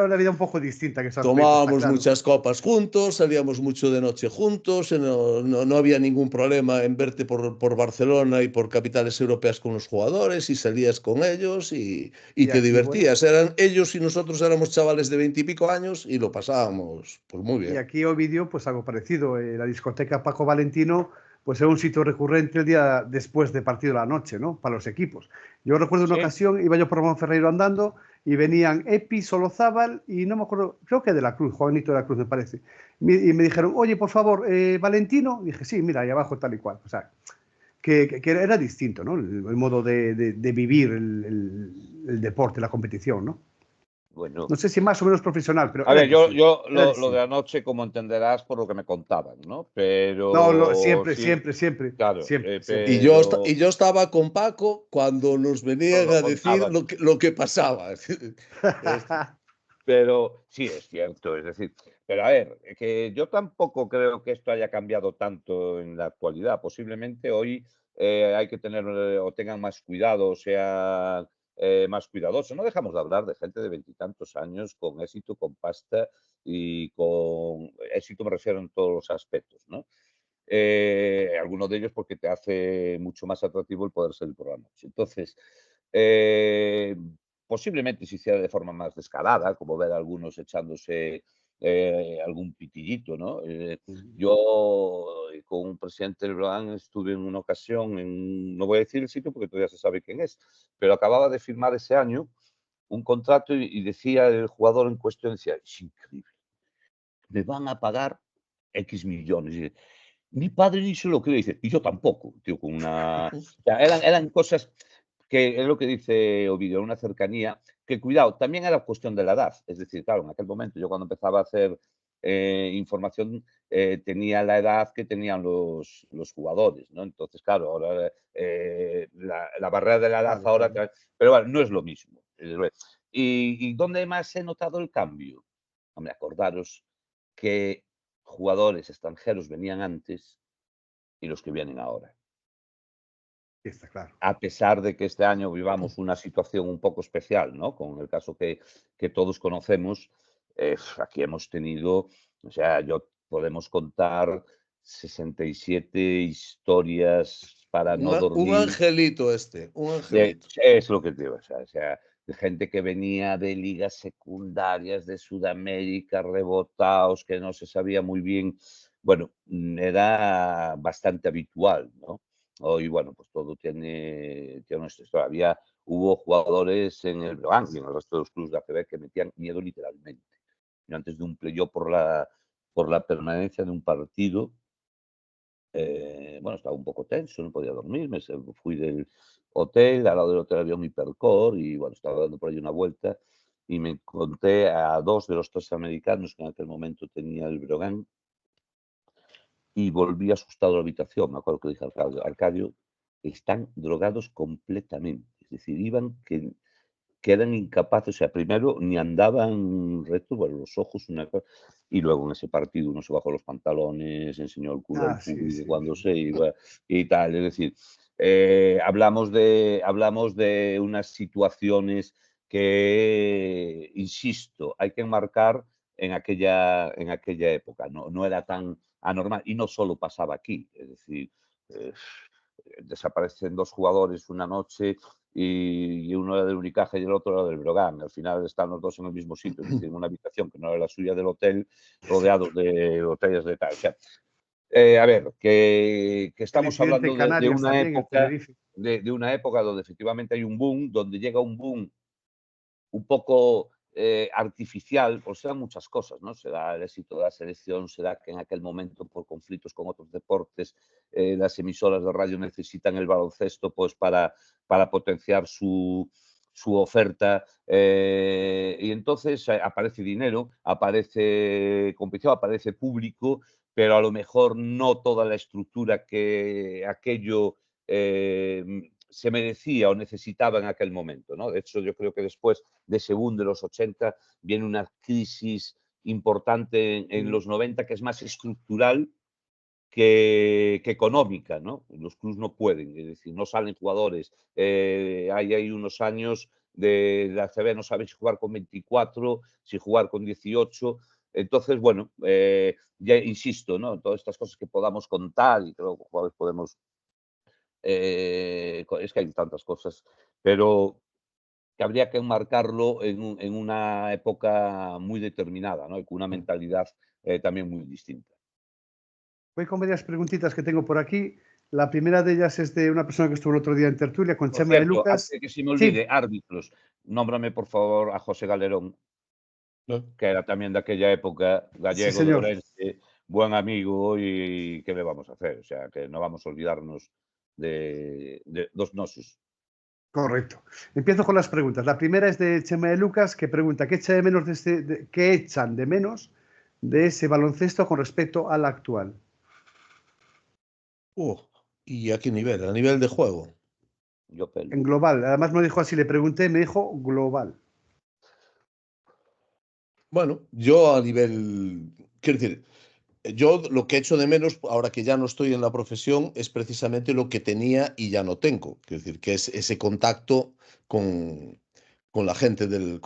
una vida un poco distinta en ese aspecto. Tomábamos muchas copas juntos, salíamos mucho de noche juntos, no había ningún problema en verte por Barcelona y por capitales europeas con los jugadores, y salías con ellos y te divertías. Bueno, eran ellos y nosotros éramos chavales de 20 y pico años y lo pasábamos pues muy bien. Y aquí Ovidio, pues algo parecido. La discoteca Paco Valentino pues era un sitio recurrente el día después de partido de la noche, ¿no? Para los equipos. Yo recuerdo una Sí. ocasión, iba yo por Monferreiro andando y venían Epi, Solozábal y no me acuerdo, creo que de la Cruz, Juanito de la Cruz me parece. Y me dijeron, oye, por favor, Valentino. Y dije, sí, mira, ahí abajo tal y cual. O sea, que era distinto, ¿no? El modo de vivir el deporte, la competición, ¿no? Bueno, No sé si más o menos profesional, pero a era ver, yo, distinto. yo Era lo de distinto. anoche, como entenderás, por lo que me contaban, ¿no? No, Pero siempre, sí, siempre, siempre, claro, siempre, siempre. pero Y yo estaba con Paco cuando nos nos venían lo a decir contaban. lo que pasaba. Es- Pero sí, es cierto, es decir, pero a ver, que yo tampoco creo que esto haya cambiado tanto en la actualidad. Posiblemente hoy hay que tener o tengan más cuidado, o sea, más cuidadosos. No dejamos de hablar de gente de veintitantos años con éxito, con pasta y con éxito, me refiero en todos los aspectos, ¿no? Algunos de ellos porque te hace mucho más atractivo el poder salir por la noche. Entonces, eh, posiblemente se hiciera de forma más descarada, como ver a algunos echándose algún pitillito, ¿no? Yo con un presidente del Brogan estuve en una ocasión, no voy a decir el sitio porque todavía se sabe quién es, pero acababa de firmar ese año un contrato y decía el jugador en cuestión, decía, es increíble, me van a pagar X millones. Mi padre ni se lo cree, dice, y yo tampoco, tío, con una... O sea, eran cosas que es lo que dice Ovidio, una cercanía, que cuidado, también era cuestión de la edad. Es decir, claro, en aquel momento, yo cuando empezaba a hacer información, tenía la edad que tenían los jugadores, ¿no? Entonces, claro, ahora la barrera de la edad Claro, ahora... claro. Pero bueno, no es lo mismo. ¿Y dónde más he notado el cambio? Hombre, acordaros que jugadores extranjeros venían antes y los que vienen ahora. Sí, está claro. A pesar de que este año vivamos una situación un poco especial, ¿no? Con el caso que todos conocemos, aquí hemos tenido, o sea, podemos contar 67 historias para no un dormir. angelito un angelito. Es lo que te digo, o sea, de gente que venía de ligas secundarias de Sudamérica, rebotados, que no se sabía muy bien. Bueno, era bastante habitual, ¿no? Hoy, bueno, pues todo tiene nuestra historia. Hubo jugadores en el Breogán y en el resto de los clubes de ACB que metían miedo literalmente. Yo antes de un playoff por la permanencia de un partido, bueno, estaba un poco tenso, no podía dormir, fui del hotel, al lado del hotel había un hipercore y bueno, estaba dando por ahí una vuelta y me encontré a dos de los tres americanos que en aquel momento tenía el Brogan y volví asustado a la habitación. Me acuerdo que dije al Arcadio, están drogados completamente. Es decir, iban que eran incapaces, o sea, primero ni andaban rectos, bueno, los ojos, una cosa, y luego en ese partido uno se bajó los pantalones, enseñó el culo al Ah, sí, público sí, cuando sí. se iba y tal. Es decir, hablamos de unas situaciones que, insisto, hay que enmarcar en aquella época. No, no era tan anormal y no solo pasaba aquí. Es decir, eh, desaparecen dos jugadores una noche y uno era del Unicaja y el otro era del Brogan. Al final están los dos en el mismo sitio, es decir, en una habitación que no era la suya del hotel, rodeados de botellas de tal. O sea, a ver, que El estamos incidente en hablando de Canarias una también, en época, Tenerife. de una época donde efectivamente hay un boom, donde llega un boom un poco artificial, por serán muchas cosas, ¿no? Será el éxito de la selección, será que en aquel momento, por conflictos con otros deportes, las emisoras de radio necesitan el baloncesto pues, para potenciar su oferta y entonces aparece dinero, aparece competición, aparece público, pero a lo mejor no toda la estructura que aquello se merecía o necesitaba en aquel momento, ¿no? De hecho, yo creo que después de ese boom de los 80 viene una crisis importante en los 90 que es más estructural que económica, ¿no? Los clubes no pueden, es decir, no salen jugadores. Hay unos años de la CB, no sabes si jugar con 24, si jugar con 18. Entonces, bueno, ya insisto, ¿no? Todas estas cosas que podamos contar y creo que jugadores podemos es que hay tantas cosas, pero que habría que enmarcarlo en una época muy determinada, ¿no? Y con una mentalidad también muy distinta. Voy con varias preguntitas que tengo por aquí. La primera de ellas es de una persona que estuvo el otro día en tertulia con Por Chema de cierto, Lucas. antes de que se me Sí, olvide, árbitros, nómbrame por favor a José Galerón, ¿no? que era también de aquella época, sí, gallego de señor. Orense, buen amigo y ¿qué le vamos a hacer? O sea, que no vamos a olvidarnos de dos nosos. Correcto. Empiezo con las preguntas. La primera es de Chema de Lucas, que pregunta ¿qué echa de menos qué echan de menos de ese baloncesto con respecto al actual? ¿Y a qué nivel? ¿A nivel de juego? Yo pelo. En global. Además no dijo así, le pregunté, me dijo global. Bueno, yo a nivel, quiero decir, yo lo que echo de menos, ahora que ya no estoy en la profesión, es precisamente lo que tenía y ya no tengo. Quiero decir, que es ese contacto con, con la gente del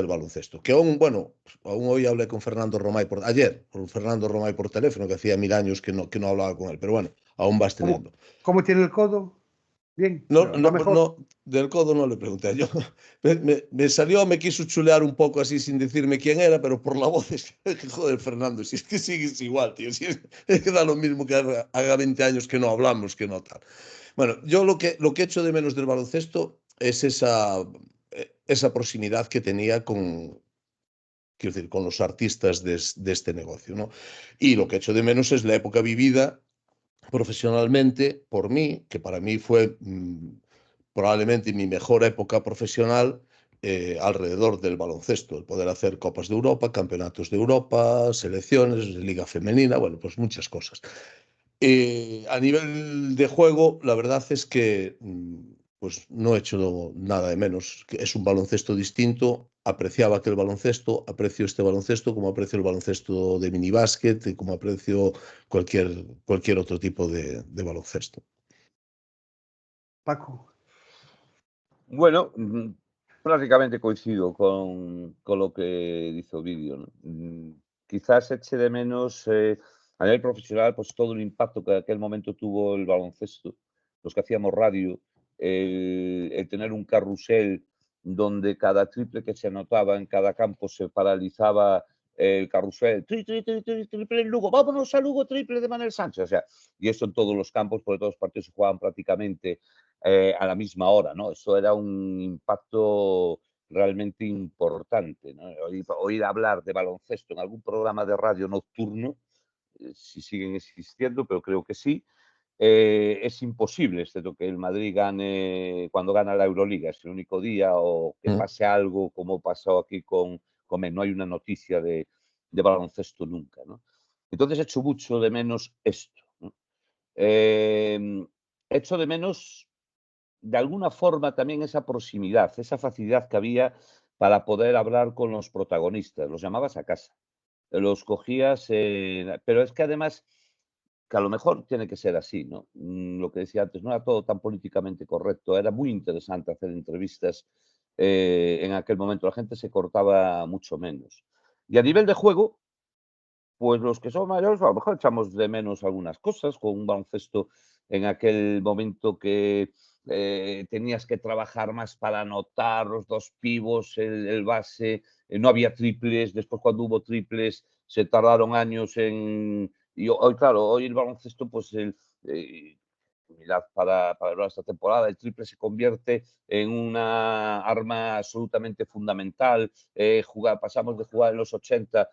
baloncesto. Que aún, bueno, aún hoy hablé con Fernando Romay ayer, con Fernando Romay por teléfono, que hacía 1000 años que no hablaba con él. Pero bueno, aún vas ¿Cómo, teniendo. cómo tiene el codo? Bien, No, va no, mejor. no, del codo no le pregunté. Yo, me salió, me quiso chulear un poco así sin decirme quién era, pero por la voz es que, joder, Fernando, si es que sigues igual, tío. Si es que da lo mismo que haga 20 años que no hablamos, que no tal. Bueno, yo lo que echo de menos del baloncesto es esa proximidad que tenía quiero decir, con los artistas de este negocio, ¿no? Y lo que echo de menos es la época vivida profesionalmente por mí, que para mí fue probablemente mi mejor época profesional alrededor del baloncesto, el poder hacer Copas de Europa, Campeonatos de Europa, selecciones, Liga Femenina, bueno, pues muchas cosas. A nivel de juego, la verdad es que pues no he hecho nada de menos. Es un baloncesto distinto. Apreciaba aquel baloncesto, aprecio este baloncesto como aprecio el baloncesto de minibásquet y como aprecio cualquier otro tipo de baloncesto. Paco. Bueno, prácticamente coincido con lo que dice Ovidio, ¿no? Quizás eche de menos a nivel profesional pues todo el impacto que en aquel momento tuvo el baloncesto, los que hacíamos radio, el tener un carrusel donde cada triple que se anotaba en cada campo se paralizaba el carrusel, triple en Lugo, vámonos a Lugo, triple de Manuel Sánchez, o sea, y eso en todos los campos, porque todos los partidos se jugaban prácticamente a la misma hora, ¿no? Eso era un impacto realmente importante, ¿no? Oír hablar de baloncesto en algún programa de radio nocturno, si siguen existiendo, pero creo que sí, es imposible, excepto que el Madrid gane cuando gana la Euroliga, es el único día, o que Mm. pase algo como pasó aquí con no hay una noticia de baloncesto nunca, ¿no? Entonces echo mucho de menos esto, ¿no? Echo de menos de alguna forma también esa proximidad, esa facilidad que había para poder hablar con los protagonistas. Los llamabas a casa, los cogías, pero es que además, que a lo mejor tiene que ser así, ¿no? Lo que decía antes, no era todo tan políticamente correcto, era muy interesante hacer entrevistas en aquel momento, la gente se cortaba mucho menos. Y a nivel de juego, pues los que son mayores a lo mejor echamos de menos algunas cosas, con un baloncesto en aquel momento que tenías que trabajar más para anotar los dos pivos, el base, no había triples, después cuando hubo triples se tardaron años en... Y hoy, claro, hoy el baloncesto, pues mirad para esta temporada, el triple se convierte en una arma absolutamente fundamental. Pasamos de jugar en los 80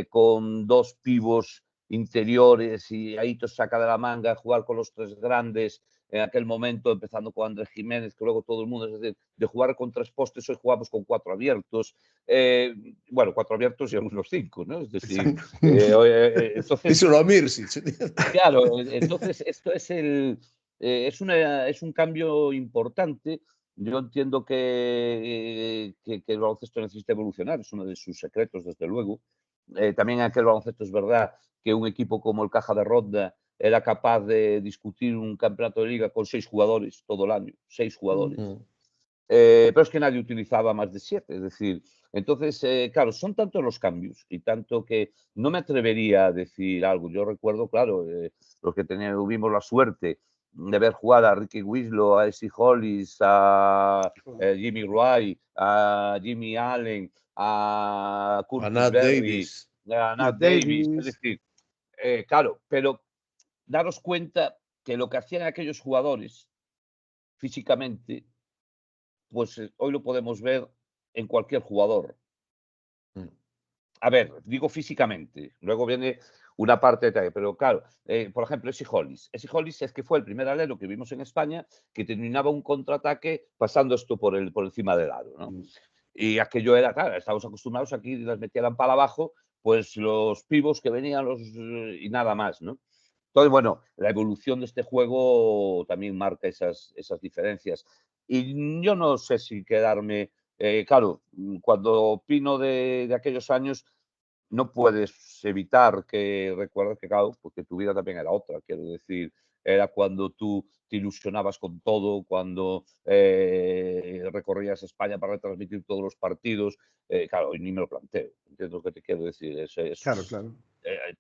con dos pivos interiores y ahí te saca de la manga, jugar con los tres grandes en aquel momento, empezando con Andrés Jiménez, que luego todo el mundo, es decir, de jugar con tres postes, hoy jugamos con cuatro abiertos, bueno, cuatro abiertos y algunos cinco, ¿no? Es decir, Exacto. entonces, Díselo a Mirsi. claro, entonces esto es un cambio importante. Yo entiendo que el baloncesto necesita evolucionar, es uno de sus secretos, desde luego. También en aquel baloncesto es verdad que un equipo como el Caja de Ronda era capaz de discutir un campeonato de liga con 6 jugadores todo el año, 6 jugadores. Mm. Pero es que nadie utilizaba más de 7, es decir, entonces, claro, son tantos los cambios y tanto que no me atrevería a decir algo. Yo recuerdo, claro, los que tuvimos la suerte de ver jugar a Ricky Winslow, a Essie Hollis, a Jimmy Roy, a Jimmy Allen, a A Curtis Nat Berry, Davis. a Nat Nat Davis, es Davis. decir, claro, pero daros cuenta que lo que hacían aquellos jugadores físicamente, pues hoy lo podemos ver en cualquier jugador. A ver, digo físicamente, luego viene una parte de pero claro, por ejemplo, Esi Hollis. Esi Hollis es que fue el primer alero que vimos en España que terminaba un contraataque pasando esto por encima del aro, ¿no? Y aquello era, claro, estábamos acostumbrados aquí, las metían para abajo, pues los pibos que venían y nada más, ¿no? Entonces, bueno, la evolución de este juego también marca esas diferencias. Y yo no sé si quedarme, claro, cuando opino de aquellos años, no puedes evitar que recuerdes que, claro, porque tu vida también era otra, quiero decir, era cuando tú te ilusionabas con todo, cuando recorrías España para retransmitir todos los partidos, claro, hoy ni me lo planteo, entiendo lo que te quiero decir, Claro, claro.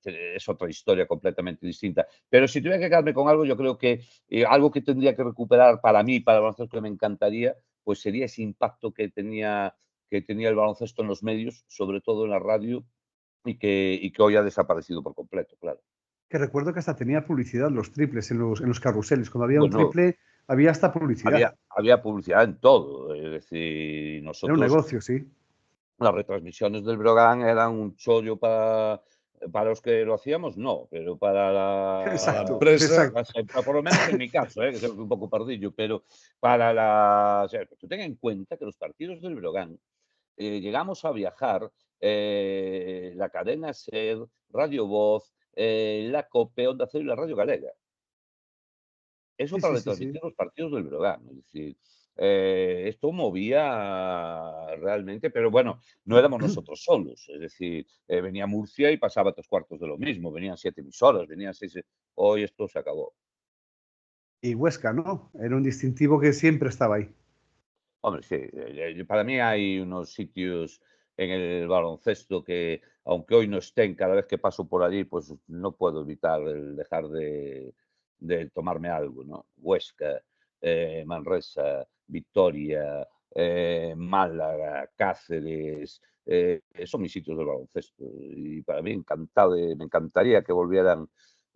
es otra historia completamente distinta. Pero si tuviera que quedarme con algo, yo creo que algo que tendría que recuperar para mí, para el baloncesto, que me encantaría, pues sería ese impacto que tenía el baloncesto en los medios, sobre todo en la radio, y que hoy ha desaparecido por completo, claro. Que recuerdo que hasta tenía publicidad los triples en los carruseles. Cuando había un Bueno, triple, había hasta publicidad. había publicidad en todo, es decir, Era un nosotros, negocio, sí. las retransmisiones del Brogan eran un chollo para los que lo hacíamos, no, pero para La Exacto, empresa, exacto. por lo menos en mi caso, que soy un poco pardillo, pero o sea, tú ten en cuenta que los partidos del Brogan, llegamos a viajar, la cadena SER, Radio Voz, la COPE, Onda Cero y la Radio Galega. Eso Sí, para sí, sí, sí. retransmitir los partidos del Breogán, es decir, esto movía realmente, pero bueno, no éramos nosotros solos, es decir, venía Murcia y pasaba 3 cuartos de lo mismo, venían 7 emisoras, venían 6, hoy esto se acabó. Y Huesca, ¿no? Era un distintivo que siempre estaba ahí. Hombre, sí, para mí hay unos sitios en el baloncesto que, aunque hoy no estén, cada vez que paso por allí, pues no puedo evitar el dejar de tomarme algo, ¿no? Huesca, Manresa, Vitoria, Málaga, Cáceres, son mis sitios de baloncesto. Y para mí me encantaría que volvieran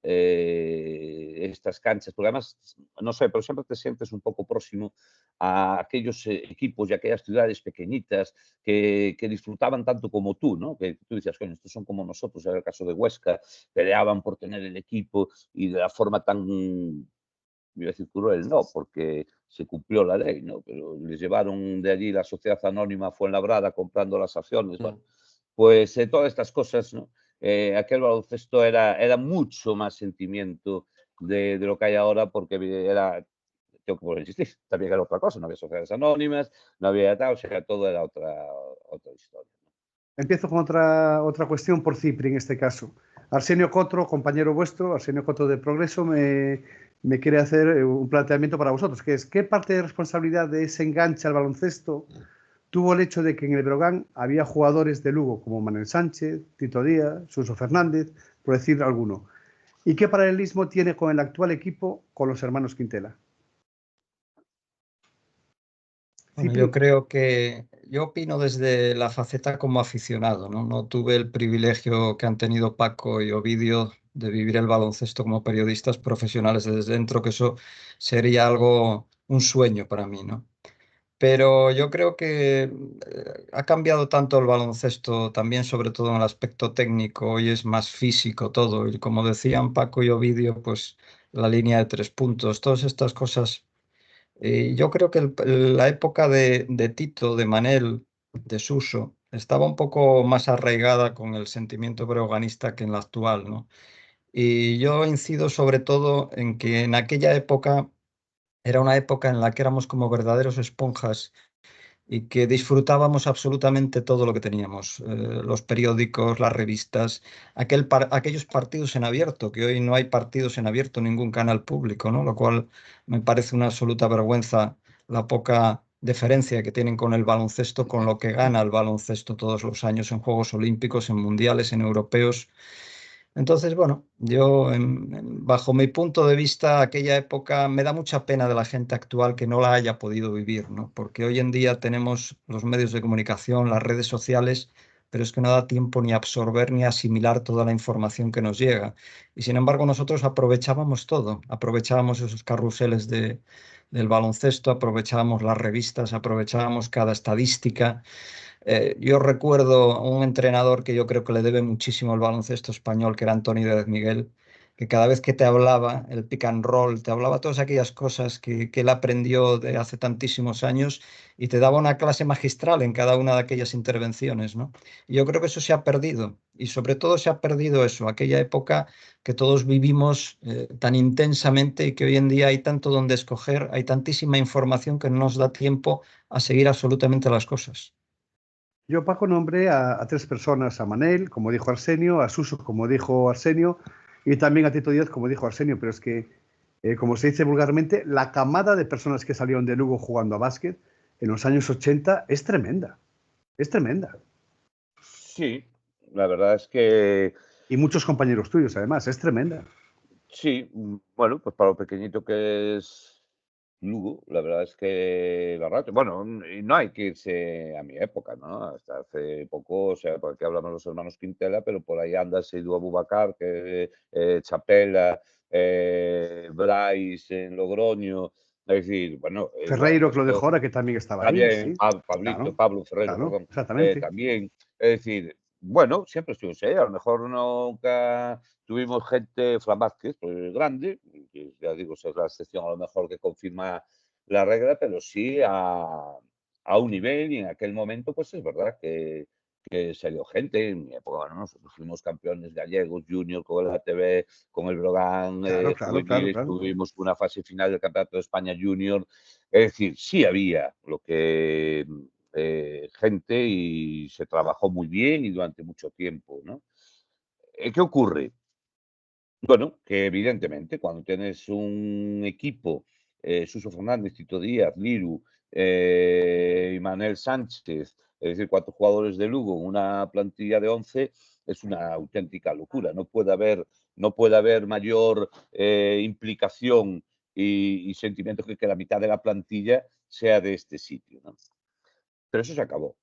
estas canchas, porque además, no sé, pero siempre te sientes un poco próximo a aquellos equipos y aquellas ciudades pequeñitas que disfrutaban tanto como tú, ¿no? Que tú decías, coño, estos son como nosotros, en el caso de Huesca, peleaban por tener el equipo y de la forma tan, iba a decir cruel, no, porque se cumplió la ley, ¿no? Pero les llevaron de allí la Sociedad Anónima Fuenlabrada comprando las acciones, bueno, pues todas estas cosas, ¿no? Aquel baloncesto era mucho más sentimiento de lo que hay ahora, porque era, tengo que volver a insistir, también era otra cosa, no había sociedades anónimas, no había tal, o sea, todo era otra historia. Empiezo con otra cuestión por Cipri en este caso. Arsenio Cotro, compañero vuestro, Arsenio Cotro de Progreso, me quiere hacer un planteamiento para vosotros, que es ¿qué parte de responsabilidad de ese enganche al baloncesto tuvo el hecho de que en el Breogán había jugadores de Lugo como Manuel Sánchez, Tito Díaz, Suso Fernández, por decir alguno? ¿Y qué paralelismo tiene con el actual equipo con los hermanos Quintela? Bueno, yo creo que yo opino desde la faceta como aficionado, ¿no? No tuve el privilegio que han tenido Paco y Ovidio de vivir el baloncesto como periodistas profesionales desde dentro, que eso sería algo, un sueño para mí, ¿no? Pero yo creo que ha cambiado tanto el baloncesto, también sobre todo en el aspecto técnico, hoy es más físico todo, y como decían Paco y Ovidio, pues la línea de 3 puntos, todas estas cosas. Yo creo que la época de Tito, de Manel, de Suso, estaba un poco más arraigada con el sentimiento breoganista que en la actual, ¿no? Y yo incido sobre todo en que en aquella época era una época en la que éramos como verdaderos esponjas y que disfrutábamos absolutamente todo lo que teníamos, los periódicos, las revistas, aquellos partidos en abierto, que hoy no hay partidos en abierto en ningún canal público, ¿no? Lo cual me parece una absoluta vergüenza la poca deferencia que tienen con el baloncesto, con lo que gana el baloncesto todos los años en Juegos Olímpicos, en Mundiales, en Europeos. Entonces, bueno, yo bajo mi punto de vista, aquella época me da mucha pena de la gente actual que no la haya podido vivir, ¿no? Porque hoy en día tenemos los medios de comunicación, las redes sociales pero es que no da tiempo ni a absorber ni a asimilar toda la información que nos llega. Y sin embargo nosotros aprovechábamos todo, aprovechábamos esos carruseles del baloncesto, aprovechábamos las revistas, aprovechábamos cada estadística. Yo recuerdo un entrenador que yo creo que le debe muchísimo al baloncesto español, que era Antonio Díaz Miguel, que cada vez que te hablaba el pick and roll, te hablaba todas aquellas cosas que él aprendió de hace tantísimos años y te daba una clase magistral en cada una de aquellas intervenciones, ¿no? Y yo creo que eso se ha perdido y sobre todo se ha perdido eso, aquella época que todos vivimos tan intensamente y que hoy en día hay tanto donde escoger, hay tantísima información que no nos da tiempo a seguir absolutamente las cosas. Yo, Paco, nombré a 3 personas, a Manel, como dijo Arsenio, a Suso, como dijo Arsenio, y también a Tito Díaz, como dijo Arsenio, pero es que, como se dice vulgarmente, la camada de personas que salieron de Lugo jugando a básquet en los años 80 es tremenda, es tremenda. Sí, la verdad es que Y muchos compañeros tuyos, además, es tremenda. sí, bueno, pues para lo pequeñito que es Lugo, la verdad es que la racha, bueno, y no hay que irse a mi época, ¿no? Hasta hace poco, o sea, porque hablamos los hermanos Quintela, pero por ahí anda Seydou Abubakar, que Chapela, Bryce en Logroño, es decir, bueno, el Ferreiro, que lo baloncesto dejó ahora, que también estaba ahí, también, sí, Pablito, claro, Pablo Ferrero, claro, perdón, exactamente. también, es decir, bueno, siempre estuvimos ahí, a lo mejor nunca tuvimos gente, Fran Vázquez, pues grande, que ya digo, esa es la excepción a lo mejor que confirma la regla, pero sí a un nivel y en aquel momento, pues es verdad que salió gente. En mi época, bueno, nosotros fuimos campeones gallegos, junior, con el ATB, con el Brogan, Claro, claro, claro, juveniles, claro. tuvimos una fase final del Campeonato de España junior. Es decir, sí había lo que gente y se trabajó muy bien y durante mucho tiempo, ¿no? ¿Qué ocurre? Bueno, que evidentemente cuando tienes un equipo, Suso Fernández, Tito Díaz, Liru, Manuel Sánchez, es decir, 4 jugadores de Lugo, una plantilla de 11, es una auténtica locura. No puede haber mayor implicación y sentimiento que la mitad de la plantilla sea de este sitio, ¿no? Pero eso se acabó.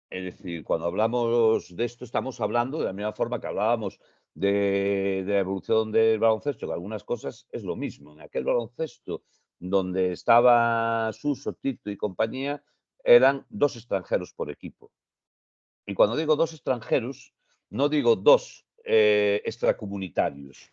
Es decir, cuando hablamos de esto, estamos hablando de la misma forma que hablábamos de la evolución del baloncesto, que algunas cosas es lo mismo. En aquel baloncesto donde estaba Suso, Tito y compañía, eran 2 extranjeros por equipo. Y cuando digo 2 extranjeros, no digo 2 extracomunitarios.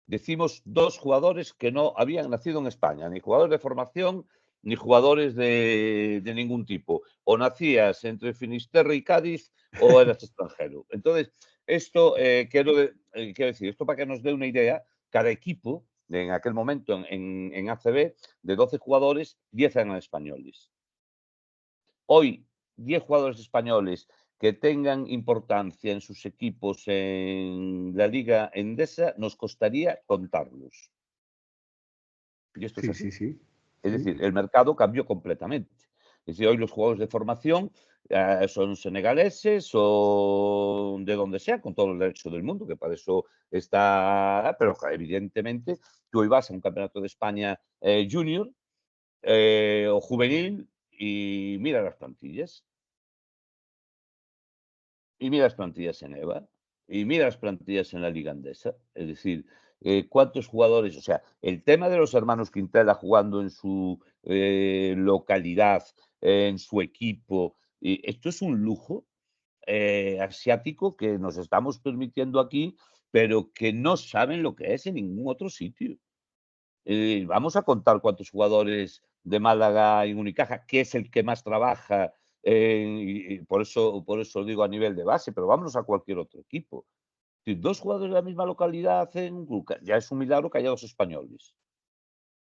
Decimos 2 jugadores que no habían nacido en España, ni jugadores de formación, ni jugadores de ningún tipo. O nacías entre Finisterre y Cádiz o eras extranjero. Entonces, esto quiero decir, esto para que nos dé una idea, cada equipo en aquel momento en ACB, de 12 jugadores, 10 eran españoles. Hoy, 10 jugadores españoles que tengan importancia en sus equipos en la Liga Endesa, nos costaría contarlos. Y esto es Sí, así. sí, sí. Es Sí. decir, el mercado cambió completamente. Es decir, hoy los jugadores de formación son senegaleses, son de donde sea, con todo el derecho del mundo, que para eso está, pero evidentemente tú hoy vas a un campeonato de España junior o juvenil y mira las plantillas. Y mira las plantillas en EVA, y mira las plantillas en la Liga Andesa. Es decir, cuántos jugadores, o sea, el tema de los hermanos Quintela jugando en su localidad, en su equipo, y esto es un lujo asiático que nos estamos permitiendo aquí, pero que no saben lo que es en ningún otro sitio. Vamos a contar cuántos jugadores de Málaga y Unicaja, que es el que más trabaja, y por eso digo a nivel de base, pero vámonos a cualquier otro equipo. Si 2 jugadores de la misma localidad hacen un club, ya es un milagro que haya 2 españoles.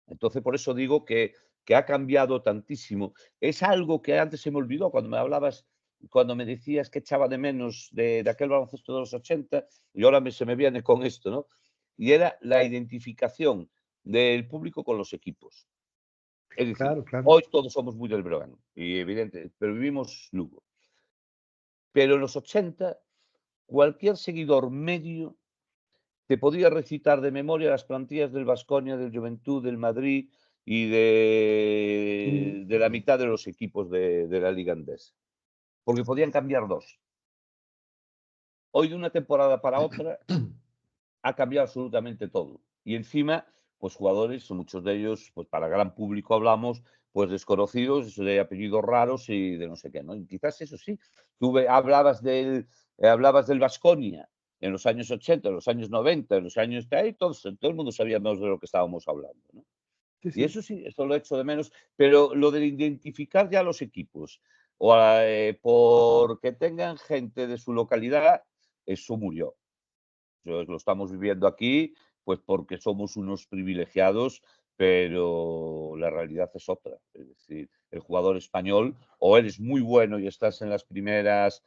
Entonces, por eso digo que ha cambiado tantísimo. Es algo que antes se me olvidó cuando me hablabas, cuando me decías que echaba de menos de aquel baloncesto de los 80, y ahora se me viene con esto, ¿no? Y era la identificación del público con los equipos. Es decir, Claro, claro. hoy todos somos muy del Breogán, y evidente, pero vivimos Lugo. Pero en los 80, cualquier seguidor medio te podía recitar de memoria las plantillas del Baskonia, del Juventud, del Madrid y Mm. de la mitad de los equipos de la Liga Andesa. Porque podían cambiar 2. Hoy de una temporada para otra ha cambiado absolutamente todo. Y encima, pues jugadores, muchos de ellos, pues para el gran público hablamos, pues desconocidos, de apellidos raros y de no sé qué, ¿no? Y quizás eso sí, hablabas del Baskonia en los años 80, en los años 90, en los años de ahí, todo el mundo sabíamos de lo que estábamos hablando, ¿no? Sí, Y sí. eso sí, eso lo echo de menos, pero lo de identificar ya los equipos, porque tengan gente de su localidad, eso murió. Lo estamos viviendo aquí, pues porque somos unos privilegiados, pero la realidad es otra. Es decir, el jugador español, o eres muy bueno y estás en las primeras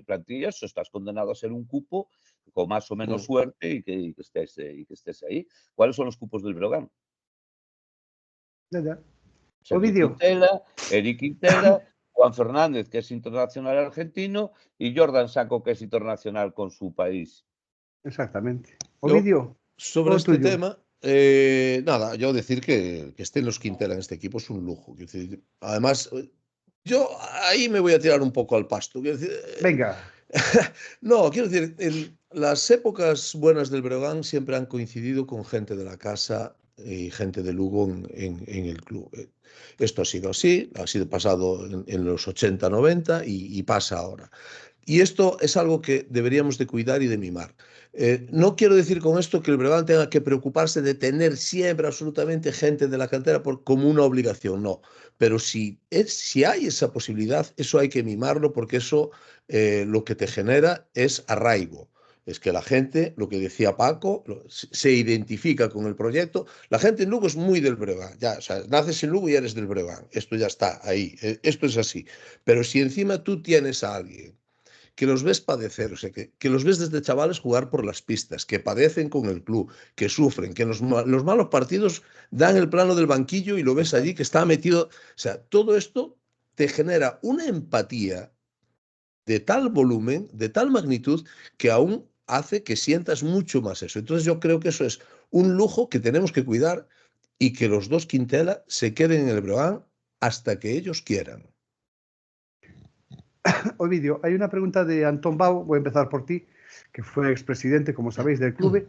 plantillas, o estás condenado a ser un cupo con más o menos Mm. suerte y que estés ahí. ¿Cuáles son los cupos del Breogán? Ya, ya. Sergio Ovidio, Quintela, Eric Quintela, Juan Fernández, que es internacional argentino, y Jordan Sanco, que es internacional con su país. exactamente. Yo, Ovidio, sobre todo este tuyo. tema, nada, yo decir que estén los Quintela en este equipo es un lujo. Quiero decir, además, yo ahí me voy a tirar un poco al pasto. Quiero decir, Venga, no, quiero decir, las épocas buenas del Breogán siempre han coincidido con gente de la casa y gente de Lugo en el club. Esto ha sido así, ha sido pasado en los 80, 90 y pasa ahora. Y esto es algo que deberíamos de cuidar y de mimar. No quiero decir con esto que el Breogán tenga que preocuparse de tener siempre absolutamente gente de la cantera como una obligación, no. Pero si hay esa posibilidad, eso hay que mimarlo porque eso lo que te genera es arraigo. Es que la gente, lo que decía Paco, se identifica con el proyecto. La gente en Lugo es muy del Breogán. Ya, o sea, naces en Lugo y eres del Breogán. Esto ya está ahí. Esto es así. Pero si encima tú tienes a alguien que los ves padecer, o sea, que los ves desde chavales jugar por las pistas, que padecen con el club, que sufren, que en los malos partidos dan el plano del banquillo y lo ves allí que está metido. O sea, todo esto te genera una empatía de tal volumen, de tal magnitud, que aún hace que sientas mucho más eso. Entonces yo creo que eso es un lujo que tenemos que cuidar y que los dos Quintela se queden en el Breogán hasta que ellos quieran. Ovidio, hay una pregunta de Antón Bau, voy a empezar por ti, que fue expresidente, como sabéis, del clube.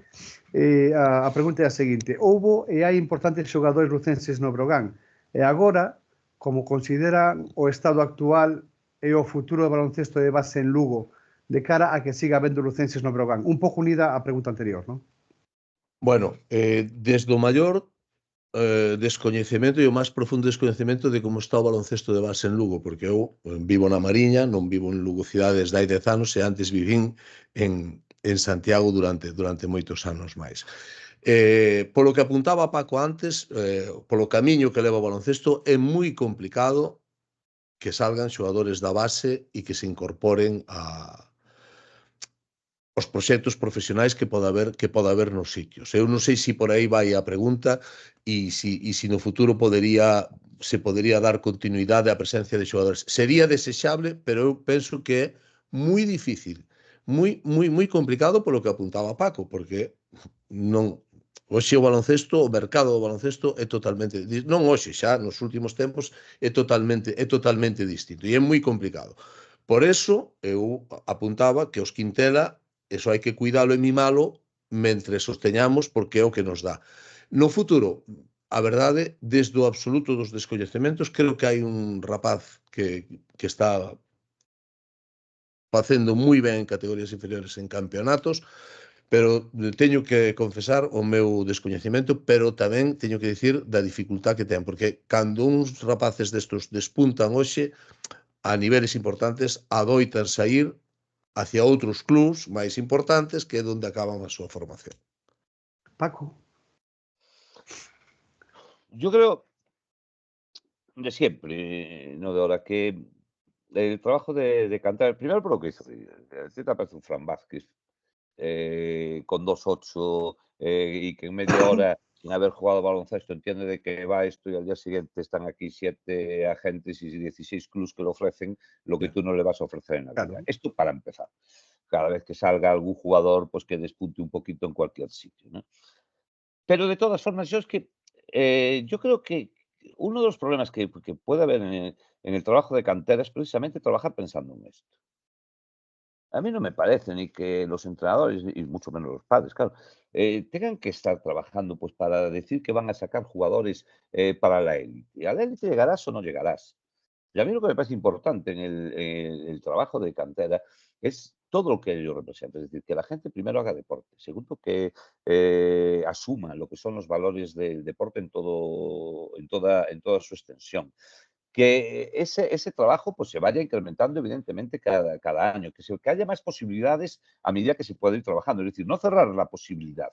A pregunta é a seguinte: houbo e hai importantes xogadores lucenses no Brogan, e agora, como consideran o estado actual e o futuro do baloncesto de base en Lugo de cara a que siga habendo lucenses no Brogan? Un pouco unida á pregunta anterior, non? Bueno, desde o maior descoñecemento e o máis profundo descoñecemento de como está o baloncesto de base en Lugo, porque eu vivo na Mariña, non vivo en Lugo cidade desde hai 10 anos e antes vivín en Santiago durante moitos anos máis. Polo que apuntaba Paco antes, polo camiño que leva o baloncesto, é moi complicado que salgan xogadores da base e que se incorporen os proxectos profesionais que poda haber nos sitios. Eu non sei se por aí vai a pregunta e se no futuro se podería dar continuidade á presencia de xogadores. Sería desexable, pero eu penso que é moi difícil, moi complicado polo que apuntaba Paco, porque non hoxe o baloncesto, o mercado do baloncesto é totalmente, non hoxe, xa nos últimos tempos é totalmente distinto e é moi complicado. Por eso eu apuntaba que os Quintela eso hai que cuidalo e mimalo mentre sosteñamos porque é o que nos dá. No futuro, a verdade, desde o absoluto dos descoñecementos, creo que hai un rapaz que está facendo moi ben en categorías inferiores en campeonatos, pero teño que confesar o meu descoñecemento, pero tamén teño que dicir da dificultad que ten, porque cando uns rapaces destos despuntan hoxe a niveles importantes, adoitan saír hacia outros clubs máis importantes que é onde acaban a súa formación. Paco. Yo creo de siempre, no de ahora, que el trabajo de cantar, primero por lo que hizo, te parece un Fran Vázquez, con 2-8 y que en media hora, sin haber jugado baloncesto, entiende de qué va esto y al día siguiente están aquí 7 agentes y 16 clubs que le ofrecen lo que Yeah. tú no le vas a ofrecer en la vida. Claro. Esto para empezar. Cada vez que salga algún jugador, pues que despunte un poquito en cualquier sitio, ¿no? Pero de todas formas, yo creo que uno de los problemas que puede haber en el trabajo de cantera es precisamente trabajar pensando en esto. A mí no me parece ni que los entrenadores, y mucho menos los padres, claro, tengan que estar trabajando pues para decir que van a sacar jugadores para la élite. A la élite llegarás o no llegarás. Y a mí lo que me parece importante en el trabajo de cantera es todo lo que ello representa. Es decir, que la gente primero haga deporte, segundo que asuma lo que son los valores del deporte en toda su extensión. Que ese trabajo pues, se vaya incrementando, evidentemente, cada año, que haya más posibilidades a medida que se puede ir trabajando. Es decir, no cerrar la posibilidad.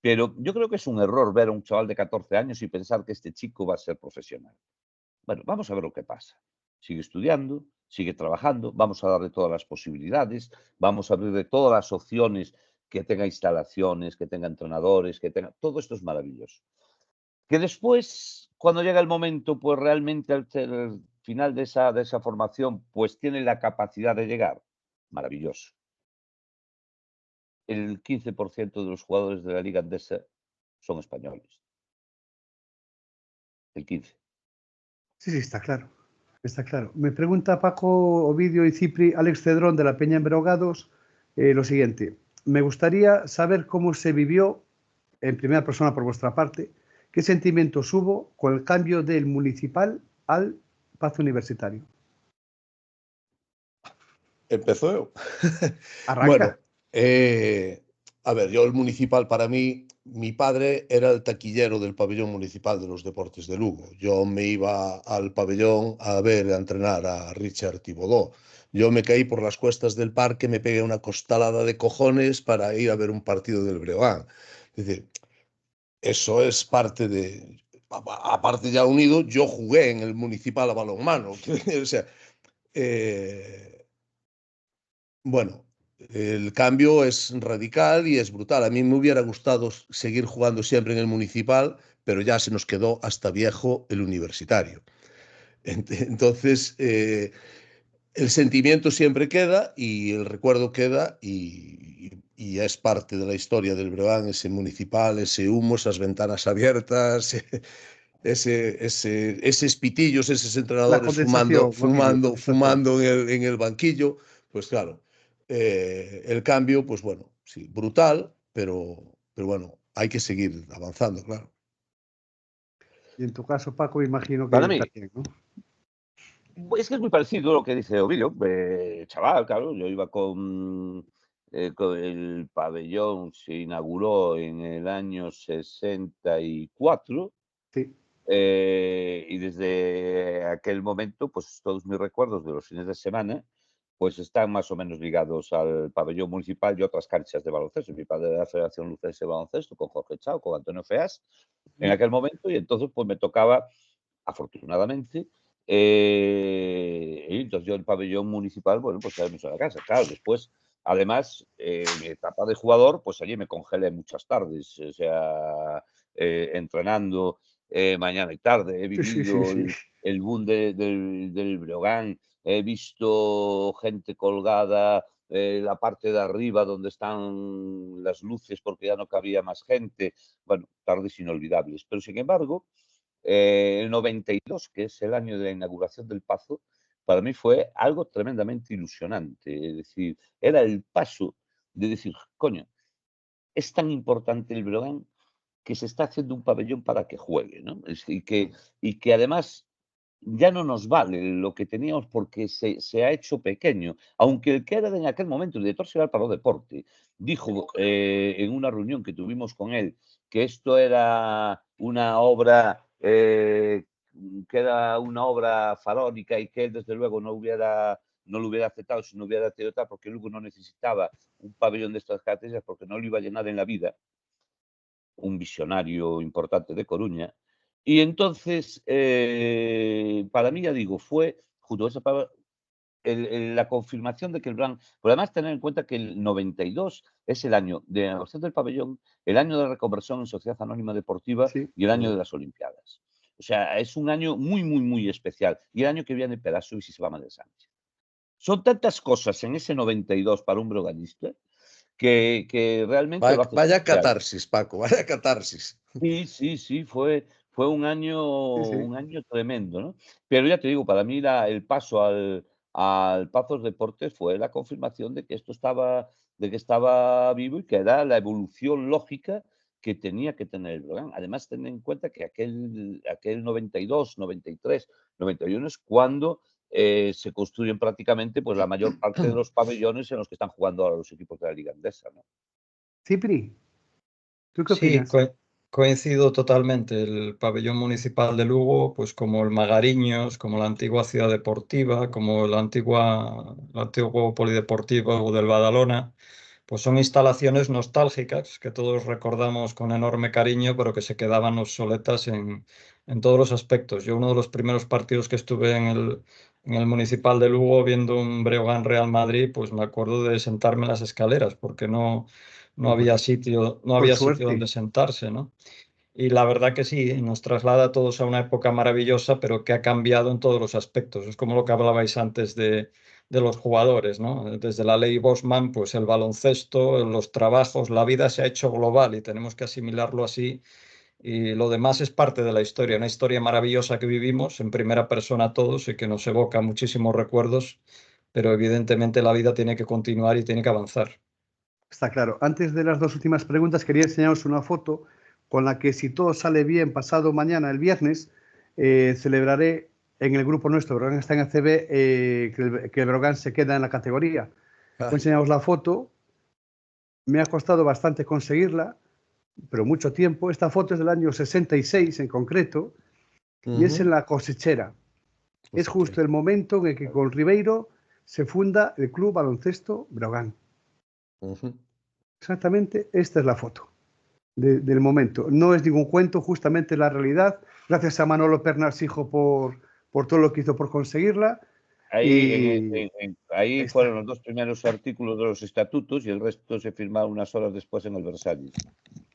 Pero yo creo que es un error ver a un chaval de 14 años y pensar que este chico va a ser profesional. Bueno, vamos a ver lo que pasa. Sigue estudiando, sigue trabajando, vamos a darle todas las posibilidades, vamos a abrirle todas las opciones, que tenga instalaciones, que tenga entrenadores, que tenga... Todo esto es maravilloso. Que después, cuando llega el momento, pues realmente al final de esa formación, pues tiene la capacidad de llegar. Maravilloso. El 15% de los jugadores de la Liga Andesa son españoles. El 15%. Sí, sí, está claro. Está claro. Me pregunta Paco Ovidio y Cipri, Alex Cedrón de la Peña en Breogados, lo siguiente. Me gustaría saber cómo se vivió, en primera persona por vuestra parte, qué sentimientos hubo con el cambio del municipal al Paz Universitario. Empezó eu. Arranca. Bueno, a ver, yo el municipal para mí, mi padre era el taquillero del pabellón municipal de los deportes de Lugo. Yo me iba al pabellón a ver, a entrenar a Richard Thibodeau. Yo me caí por las cuestas del parque, me pegué una costalada de cojones para ir a ver un partido del Breogán. Es decir, eso es parte de... Aparte ya unido, yo jugué en el municipal a balonmano. O sea, bueno, el cambio es radical y es brutal. A mí me hubiera gustado seguir jugando siempre en el municipal, pero ya se nos quedó hasta viejo el universitario. Entonces, el sentimiento siempre queda y el recuerdo queda y es parte de la historia del Breogán, ese municipal, ese humo, esas ventanas abiertas, esos pitillos, esos La entrenadores condensación, Ovidio, condensación. fumando en el banquillo, pues claro, el cambio, pues bueno, sí, brutal, pero bueno, hay que seguir avanzando, claro. Y en tu caso, Paco, imagino Para que mí, también, ¿no? es que es muy parecido a lo que dice Ovidio. Chaval, claro, yo iba con el pabellón, se inauguró en el año 64. Sí. Y desde aquel momento, pues todos mis recuerdos de los fines de semana, pues están más o menos ligados al pabellón municipal y otras canchas de baloncesto. Mi padre de la Federación Lucense de Baloncesto, con Jorge Chao, con Antonio Feas, en aquel momento, y entonces pues me tocaba, afortunadamente, y entonces yo el pabellón municipal, bueno, pues era a la casa. Claro, después, además, mi etapa de jugador, pues allí me congelé muchas tardes, o sea, entrenando mañana y tarde. He Sí, sí, sí, vivido sí. el boom del Breogán, he visto gente colgada la parte de arriba donde están las luces porque ya no cabía más gente. Bueno, tardes inolvidables. Pero sin embargo, el 92, que es el año de la inauguración del Pazo, para mí fue algo tremendamente ilusionante. Es decir, era el paso de decir, coño, es tan importante el Breogán que se está haciendo un pabellón para que juegue, ¿no? Y que además ya no nos vale lo que teníamos porque se ha hecho pequeño. Aunque el que era en aquel momento el director general para el deporte dijo en una reunión que tuvimos con él que esto era una obra que era una obra faraónica y que él desde luego no lo hubiera aceptado si no hubiera tenido tal, porque Lugo no necesitaba un pabellón de estas características porque no lo iba a llenar en la vida, un visionario importante de Coruña. Y entonces, para mí, ya digo, fue junto a esa palabra, la confirmación de que el Blanc, pero además tener en cuenta que el 92 es el año de la inauguración del pabellón, el año de reconversión en Sociedad Anónima Deportiva Sí, y el año de las Olimpiadas. O sea, es un año muy, muy, muy especial. Y el año que viene Pedaso y si se va de Sánchez. Son tantas cosas en ese 92 para un broganista que realmente lo hace Vaya especial. catarsis, Paco, vaya catarsis. Sí, sí, sí, fue sí, sí. un año tremendo, ¿no? Pero ya te digo, para mí el paso al al Pazos Deportes fue la confirmación de que estaba vivo y que era la evolución lógica que tenía que tener el Breogán. Además, ten en cuenta que aquel 92, 93, 91 es cuando se construyen prácticamente pues, la mayor parte de los pabellones en los que están jugando ahora los equipos de la Liga Endesa, ¿no? Cipri, ¿tú qué Sí, opinas? coincido totalmente. El pabellón municipal de Lugo, pues como el Magariños, como la antigua ciudad deportiva, como el antiguo polideportivo del Badalona, pues son instalaciones nostálgicas que todos recordamos con enorme cariño, pero que se quedaban obsoletas en todos los aspectos. Yo uno de los primeros partidos que estuve en el municipal de Lugo viendo un Breogán Real Madrid, pues me acuerdo de sentarme en las escaleras, porque no había Hombre, sitio, no con había sitio donde suerte. sentarse, ¿no? Y la verdad que sí, nos traslada a todos a una época maravillosa, pero que ha cambiado en todos los aspectos. Es como lo que hablabais antes de los jugadores, ¿no? Desde la ley Bosman, pues el baloncesto, los trabajos, la vida se ha hecho global y tenemos que asimilarlo así. Y lo demás es parte de la historia, una historia maravillosa que vivimos en primera persona todos y que nos evoca muchísimos recuerdos, pero evidentemente la vida tiene que continuar y tiene que avanzar. Está claro. Antes de las dos últimas preguntas, quería enseñaros una foto con la que, si todo sale bien, pasado mañana, el viernes, celebraré en el grupo nuestro, Brogan está en ACB, que el Brogan se queda en la categoría. Voy a enseñaros la foto. Me ha costado bastante conseguirla, pero mucho tiempo. Esta foto es del año 66 en concreto, y es en la cosechera. Es Hostia. justo el momento en el que con Ribeiro se funda el Club Baloncesto Brogan. Ujú. Exactamente, esta es la foto del momento. No es ningún cuento, justamente la realidad. Gracias a Manolo Pernarsijo por todo lo que hizo por conseguirla. Y Ahí ahí fueron está. los dos primeros artículos de los estatutos y el resto se firmaron unas horas después en el Versalles.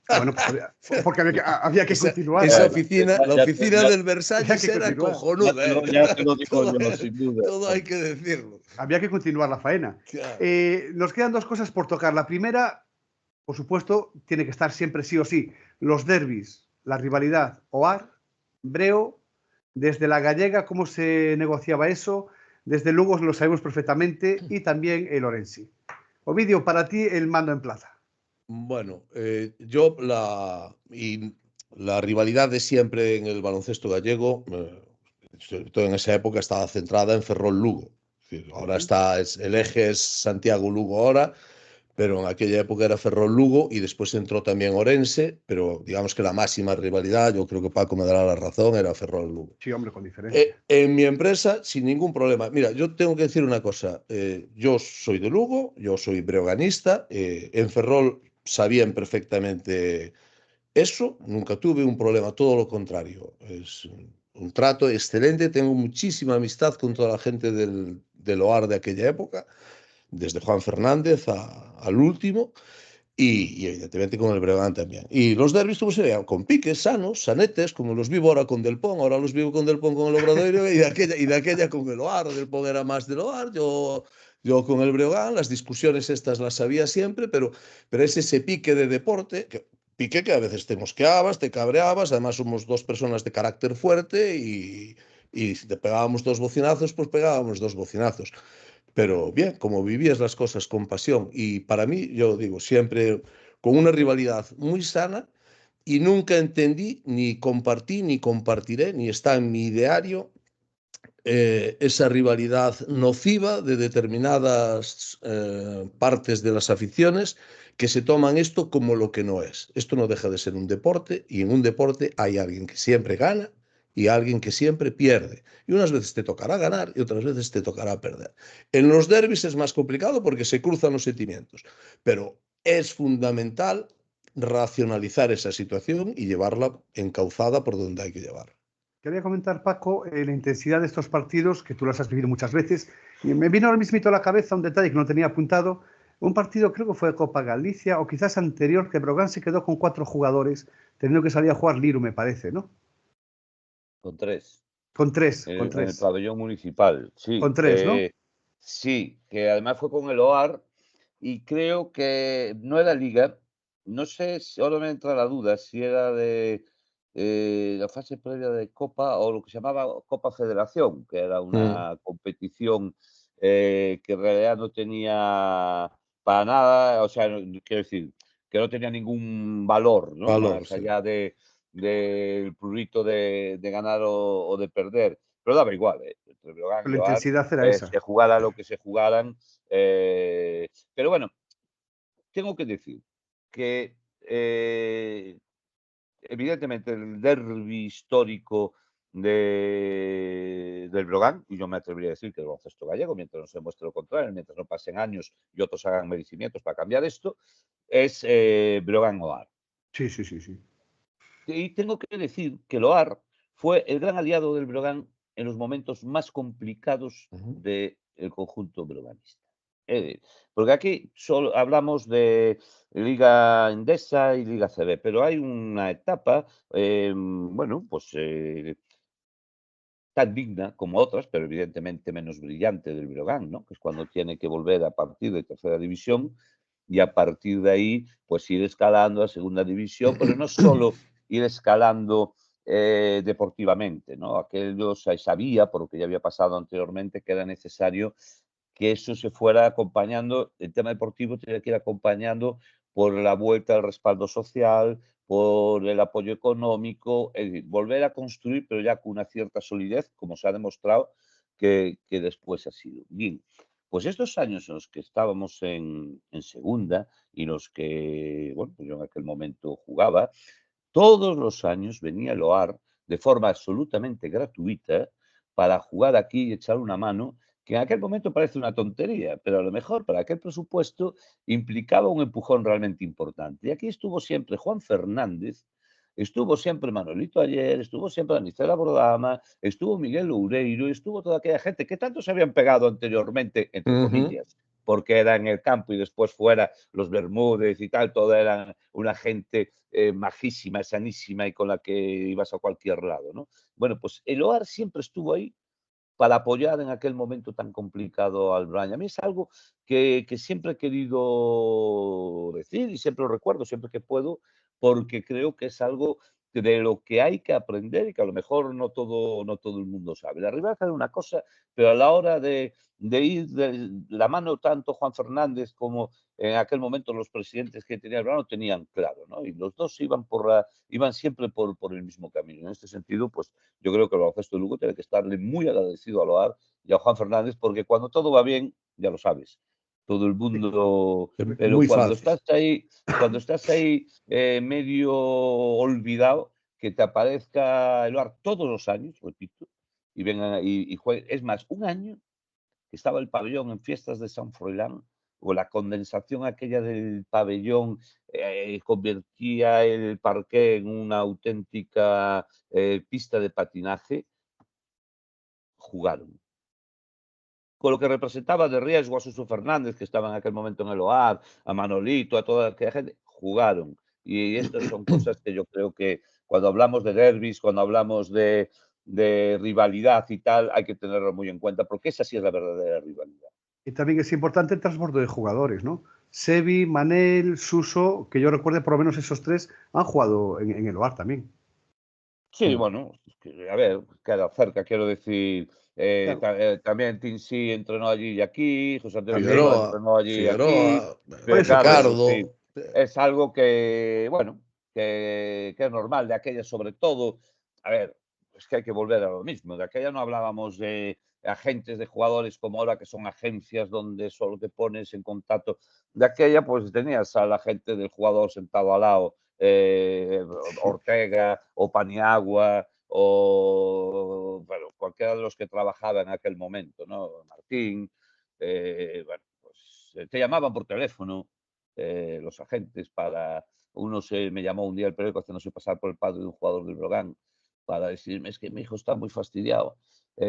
Ah, bueno, pues porque había que continuar. Esa Bueno, oficina, la ya, oficina del Había Versalles que era continuar. cojonuda, ¿eh? ya te lo digo Todo, yo, sin duda. todo hay que decirlo. Había que continuar la faena. Claro. Nos quedan dos cosas por tocar. La primera, por supuesto, tiene que estar siempre sí o sí. Los derbis, la rivalidad OAR, Breo, desde la gallega, cómo se negociaba eso, desde Lugo lo sabemos perfectamente, y también el Orense. Ovidio, para ti el mando en plaza. Bueno, la rivalidad de siempre en el baloncesto gallego, sobre todo en esa época, estaba centrada en Ferrol-Lugo. Es decir, ahora el eje es Santiago-Lugo ahora, pero en aquella época era Ferrol-Lugo y después entró también Orense, pero digamos que la máxima rivalidad, yo creo que Paco me dará la razón, era Ferrol-Lugo. Sí, hombre, con diferencia. En mi empresa, sin ningún problema. Mira, yo tengo que decir una cosa. Yo soy de Lugo, yo soy breoganista. En Ferrol sabían perfectamente eso. Nunca tuve un problema, todo lo contrario. Es un trato excelente. Tengo muchísima amistad con toda la gente del OAR de aquella época, desde Juan Fernández al último. Y evidentemente con el Breogán también. Y los derbis, como se veían, con piques sanos, sanetes, como los vivo ahora con Del Pon. Ahora los vivo con Del Pon con el Obradoiro y de aquella con el OAR. Del Pon era más del OAR, yo con el Breogán. Las discusiones estas las sabía siempre, pero es ese pique de deporte, pique que a veces te mosqueabas, te cabreabas. Además, somos dos personas de carácter fuerte y si te pegábamos dos bocinazos, pues pegábamos dos bocinazos. Pero bien, como vivías las cosas con pasión y para mí, yo digo, siempre con una rivalidad muy sana y nunca entendí, ni compartí, ni compartiré, ni está en mi ideario esa rivalidad nociva de determinadas partes de las aficiones que se toman esto como lo que no es. Esto no deja de ser un deporte y en un deporte hay alguien que siempre gana y alguien que siempre pierde. Y unas veces te tocará ganar y otras veces te tocará perder. En los derbis es más complicado porque se cruzan los sentimientos, pero es fundamental racionalizar esa situación y llevarla encauzada por donde hay que llevarla. Quería comentar, Paco, la intensidad de estos partidos, que tú los has vivido muchas veces, y me vino ahora mismo a la cabeza un detalle que no tenía apuntado. Un partido, creo que fue de Copa Galicia, o quizás anterior, que Brogan se quedó con 4 jugadores, teniendo que salir a jugar Liru, me parece, ¿no? Con tres. Con 3, con En el 3. pabellón municipal, Con sí. 3, ¿no? Sí, que además fue con el OAR y creo que no era Liga. No sé, si ahora me entra la duda si era de la fase previa de Copa o lo que se llamaba Copa Federación, que era Mm. una competición que en realidad no tenía para nada, o sea, quiero decir, que no tenía ningún valor, ¿no? Valor, Más sí. allá del prurito de ganar o de perder. Pero daba igual, entre Breogán y La Oar, intensidad era esa. se jugara lo que se jugaran. Pero bueno, tengo que decir que evidentemente el derbi histórico del Breogán, y yo me atrevería a decir que el baloncesto gallego, mientras no se muestre lo contrario, mientras no pasen años y otros hagan merecimientos para cambiar esto, es Breogán-Oar. Sí, sí, sí, sí. Y tengo que decir que el Oar fue el gran aliado del Breogán en los momentos más complicados del conjunto breoganista. Porque aquí solo hablamos de Liga Endesa y Liga CB, pero hay una etapa, bueno, pues tan digna como otras, pero evidentemente menos brillante del Breogán, ¿no? Que es cuando tiene que volver a partir de tercera división y a partir de ahí, pues ir escalando a segunda división, pero no solo ir escalando deportivamente, ¿no? Aquello se sabía, por lo que ya había pasado anteriormente, que era necesario que eso se fuera acompañando, el tema deportivo tenía que ir acompañando por la vuelta al respaldo social, por el apoyo económico, es decir, volver a construir, pero ya con una cierta solidez, como se ha demostrado que después ha sido. Bien, pues estos años en los que estábamos en segunda y los que, bueno, pues yo en aquel momento jugaba, todos los años venía el OAR de forma absolutamente gratuita para jugar aquí y echar una mano, que en aquel momento parece una tontería, pero a lo mejor para aquel presupuesto implicaba un empujón realmente importante. Y aquí estuvo siempre Juan Fernández, estuvo siempre Manolito Ayer, estuvo siempre Anicela Bordama, estuvo Miguel Loureiro, estuvo toda aquella gente que tanto se habían pegado anteriormente, entre comillas, porque era en el campo y después fuera los Bermúdez y tal, toda era una gente majísima, sanísima y con la que ibas a cualquier lado, ¿no? Bueno, pues el OAR siempre estuvo ahí para apoyar en aquel momento tan complicado al Brian. A mí es algo que siempre he querido decir y siempre lo recuerdo, siempre que puedo, porque creo que es algo de lo que hay que aprender y que a lo mejor no todo el mundo sabe. La rivalidad es una cosa, pero a la hora de ir de la mano tanto Juan Fernández como en aquel momento los presidentes que tenía el Brano tenían claro, ¿no? Y los dos iban siempre por el mismo camino. En este sentido, pues yo creo que el baloncesto de Lugo tiene que estarle muy agradecido a Loar y a Juan Fernández, porque cuando todo va bien, ya lo sabes, todo el mundo, pero Muy fácil. cuando estás ahí medio olvidado, que te aparezca el Loar todos los años, repito, y vengan y jueguen. Es más, un año que estaba el pabellón en fiestas de San Froilán, o la condensación aquella del pabellón convertía el parqué en una auténtica pista de patinaje, jugaron. Con lo que representaba de riesgo a Suso Fernández, que estaba en aquel momento en el OAR, a Manolito, a toda aquella gente, jugaron. Y estas son cosas que yo creo que cuando hablamos de derbis, cuando hablamos de rivalidad y tal, hay que tenerlo muy en cuenta, porque esa sí es la verdadera rivalidad. Y también es importante el transbordo de jugadores, ¿no? Sevi, Manel, Suso, que yo recuerde por lo menos esos tres, han jugado en el OAR también. Sí, bueno, a ver, queda cerca, quiero decir. Claro. También Tinsi entrenó allí y aquí, José Antonio Figueroa Figueroa, entrenó allí y aquí. Figueroa, Por Pero eso, claro, por es eso. Ricardo. decir, es algo que, bueno, que es normal. De aquella, sobre todo, a ver, es que hay que volver a lo mismo. De aquella no hablábamos de agentes de jugadores como ahora, que son agencias donde solo te pones en contacto. De aquella, pues tenías a la gente del jugador sentado al lado, Ortega o Paniagua o bueno, cualquiera de los que trabajaba en aquel momento, ¿no? Martín, bueno, pues te llamaban por teléfono los agentes para... me llamó un día el periódico haciéndose pasar por el padre de un jugador del Brogan para decirme, es que mi hijo está muy fastidiado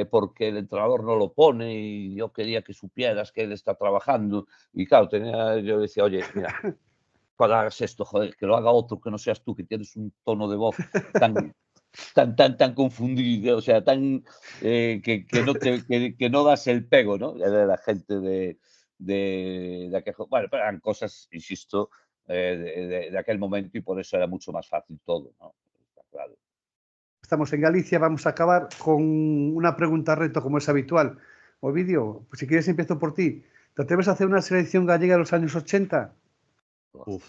porque el entrenador no lo pone y yo quería que supieras que él está trabajando. Y claro, yo decía, oye, mira, cuando hagas esto, joder, que lo haga otro, que no seas tú, que tienes un tono de voz tan confundido, o sea, que no das el pego, ¿no? De la gente de aquel, bueno, pero eran cosas, insisto, de aquel momento y por eso era mucho más fácil todo, ¿no? Está claro. Estamos en Galicia, vamos a acabar con una pregunta reto como es habitual. Ovidio, pues si quieres empiezo por ti. ¿Te atreves a hacer una selección gallega de los años 80? Uf.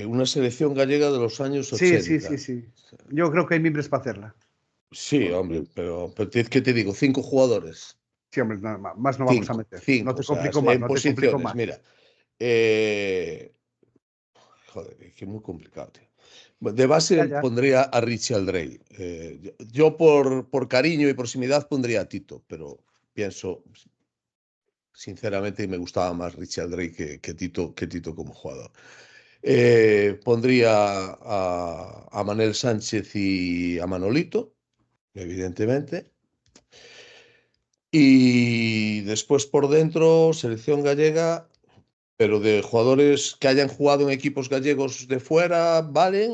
Una selección gallega de los años Sí, sí, sí, 80. sí. Yo creo que hay mimbres para hacerla. Sí, hombre, pero ¿qué te digo? 5 jugadores. Sí, hombre, más no vamos a Cinco, meter. No cinco, o te sea, complico más, en no te complico posiciones. más. Mira, joder, es que es muy complicado, tío. De base Ya, ya. pondría a Richie Aldrey. Yo por cariño y proximidad pondría a Tito, pero pienso, sinceramente, que me gustaba más Richie Aldrey que Tito como jugador. Pondría a Manel Sánchez y a Manolito, evidentemente. Y después por dentro, selección gallega, pero de jugadores que hayan jugado en equipos gallegos de fuera, ¿valen?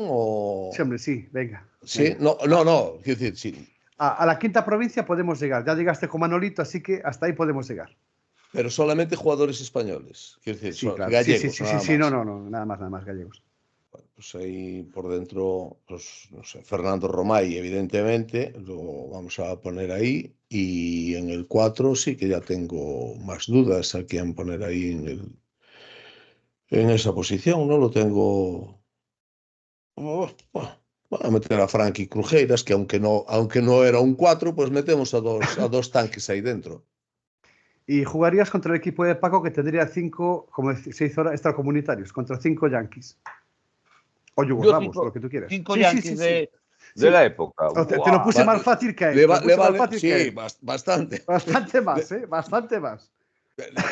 Sí, hombre, sí, venga. Sí, Venga. no, quiero decir, sí. A la quinta provincia podemos llegar. Ya llegaste con Manolito, así que hasta ahí podemos llegar. Pero solamente jugadores españoles, quiero decir, Sí, claro. Sí, sí, gallegos, sí, sí, nada sí. No, más. no, no. Nada más gallegos. Pues ahí por dentro, pues no sé, Fernando Romay, evidentemente, lo vamos a poner ahí. Y en el 4 sí que ya tengo más dudas a quién poner ahí en esa posición, ¿no? Lo tengo. Oh, voy a meter a Frankie Crujeiras, que aunque no era un 4 pues metemos a dos tanques ahí dentro. Y jugarías contra el equipo de Paco que tendría 5, como se hizo ahora, extracomunitarios, contra 5 yanquis. O Yo yugoslavos, o lo que tú quieras. cinco Sí, sí, sí, Yankees sí. de Sí. la época. Te lo puse ¡Guau! más fácil que a él. Te lo Le puse más vale, fácil que a sí, él. bastante. Bastante más, ¿eh? Bastante más.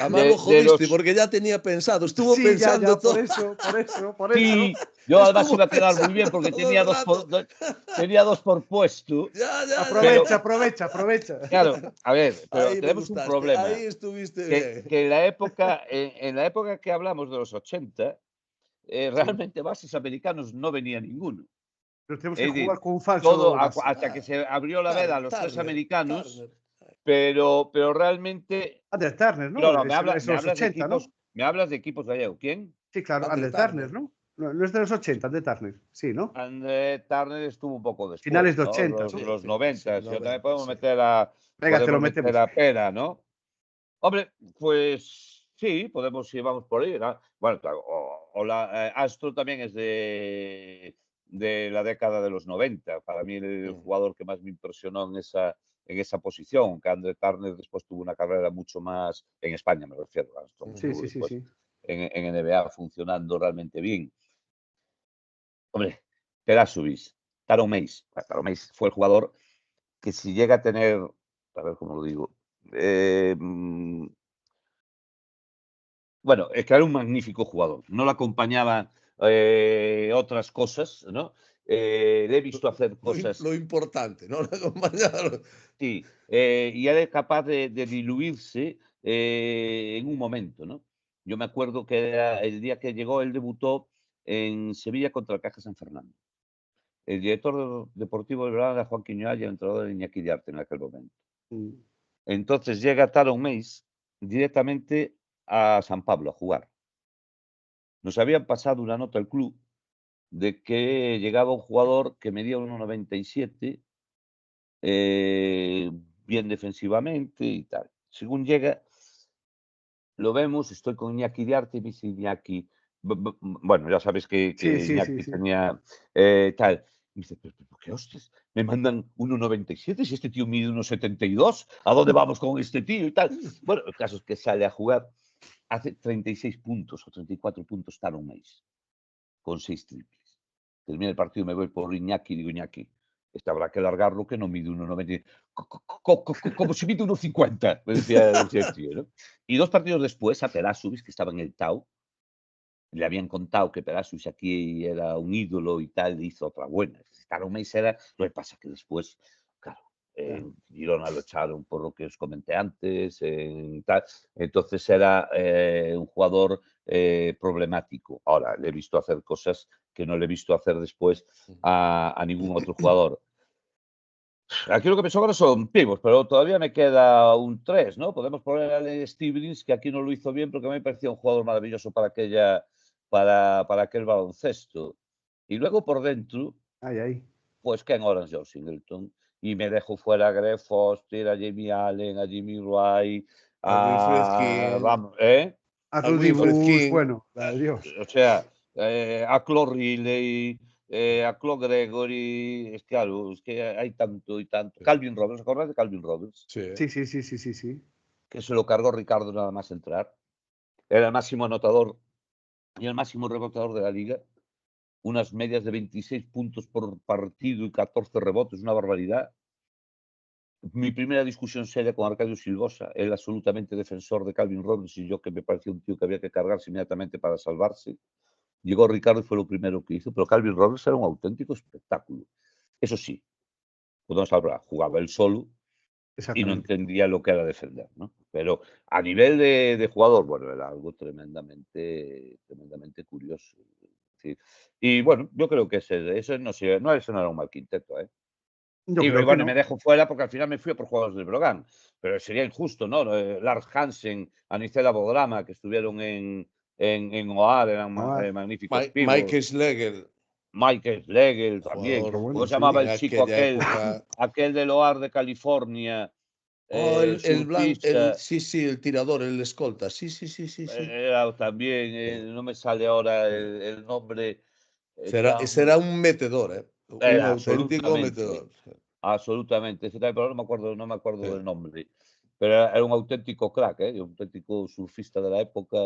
Además lo De jodiste los porque ya tenía pensado, estuvo Sí, ya, pensando ya, por todo, eso, por eso, por eso. Sí, yo además estuvo iba a quedar muy bien pensando porque todo el rato. tenía dos por puesto, Ya. pero Aprovecha, aprovecha, aprovecha. claro, a ver, pero Ahí me tenemos un gustaste, ahí problema, estuviste bien. que en la época que hablamos de los 80, Sí, realmente bases americanos no venía ninguno. pero tenemos que Es decir, jugar con un todo falso base. hasta que se abrió la veda a los tres americanos, Turner. pero realmente, Ander Turner, ¿no? no, no, Es me los hablas de 80, equipos, ¿no? me hablas de equipos gallegos. ¿Quién? Sí, claro, Ander Ander Turner, Turner. ¿no? No es de los 80, Ander Turner. Sí, ¿no? André Turner estuvo un poco Finales después, de ¿no? 80, ¿no? Los Sí, 90. Si también 90, sí. Venga, te lo podemos meter metemos. a Pera, ¿no? Hombre, pues sí, podemos, si vamos por ahí, ¿no? Bueno, claro, Astro también es de la década de los 90. Para mí el jugador que más me impresionó en esa posición, que André Turner después tuvo una carrera mucho más, en España me refiero, Astro Sí, estuvo sí, sí, después sí. en NBA funcionando realmente bien. Hombre, Perasovic, Taro Mace. Taro Mace fue el jugador que si llega a tener, a ver cómo lo digo, bueno, es que era un magnífico jugador. No lo acompañaban otras cosas, ¿no? Le he visto hacer cosas, Lo importante, ¿no? Acompañarlo. sí, y era capaz de diluirse en un momento, ¿no? Yo me acuerdo que era el día que llegó, él debutó en Sevilla contra el Caja San Fernando. El director deportivo del Granada era Juan Quiñones y el entrenador era Iñaki Diarte en aquel momento. Mm. Entonces llega Taron Mace directamente a San Pablo a jugar. Nos habían pasado una nota al club de que llegaba un jugador que medía 1,97, bien defensivamente y tal. Según llega, lo vemos, estoy con Iñaki Diarte y me dice Iñaki, bueno, ya sabes Sí, que sí, sí, Iñaki sí. tenía tal. Me dice, pero ¿por qué hostias? Me mandan 1,97 si este tío mide 1,72. ¿A dónde vamos con este tío y tal? Bueno, el caso es que sale a jugar, hace 36 puntos o 34 puntos Taron Mace, con 6 triples. Termina el partido, me voy por Iñaki y digo, Iñaki, este habrá que largarlo que no mide 1,90. Como si mide 1,50, me decía el tío, ¿no? Y 2 partidos después, a Perasovic, que estaba en el Tau, le habían contado que Perasovic aquí era un ídolo y tal, le hizo otra buena. Taron Mace era, lo que pasa que después, claro, en Girona lo echaron por lo que os comenté antes, tal. Entonces era un jugador problemático. Ahora, le he visto hacer cosas que no le he visto hacer después a ningún otro jugador. Aquí lo que me sobra son pivos, pero todavía me queda un 3, ¿no? Podemos poner a Stevens, que aquí no lo hizo bien, porque a mí me parecía un jugador maravilloso para aquel baloncesto. Y luego por dentro, Ay, ay. pues Ken Orange o Singleton, y me dejo fuera a Greg Foster, a Jamie Allen, a Jimmy Wright, A Wilfred King. vamos, A A Rudy Wilfred Bush, King. bueno, la de Dios. o sea, a Claude Riley, a Claude Gregory, es que claro, es que hay tanto y tanto. Calvin Roberts, ¿os acordáis de Calvin Roberts? Sí. Sí. Que se lo cargó Ricardo nada más entrar. Era el máximo anotador y el máximo rebotador de la liga. Unas medias de 26 puntos por partido y 14 rebotes, una barbaridad. Mi primera discusión seria con Arcadio Silvosa, él absolutamente defensor de Calvin Roberts y yo que me parecía un tío que había que cargarse inmediatamente para salvarse. Llegó Ricardo y fue lo primero que hizo, pero Calvin Roberts era un auténtico espectáculo. Eso sí, podemos hablar, jugaba él solo y no entendía lo que era defender, ¿no? Pero a nivel de jugador, bueno, era algo tremendamente curioso. Sí. Y bueno, yo creo que ese no era un mal quinteto, ¿eh? Yo Y creo que bueno, no. me dejo fuera porque al final me fui a por jugadores del Brogan, pero sería injusto, ¿no? Lars Hansen, Anicela Bodrama, que estuvieron en OAR, eran magníficos pibos. Mike Schlegel. Mike Schlegel también. Jugador bueno, ¿Cómo se sí. llamaba en el chico aquella aquel? época. Aquel del OAR de California. El surfista, sí, el tirador, el escolta. Sí. era también, no me sale ahora el nombre. Será un metedor, ¿eh? Un auténtico Absolutamente. metedor. Absolutamente, ese también, pero no me acuerdo Sí. del nombre. Pero era un auténtico crack, un auténtico surfista de la época,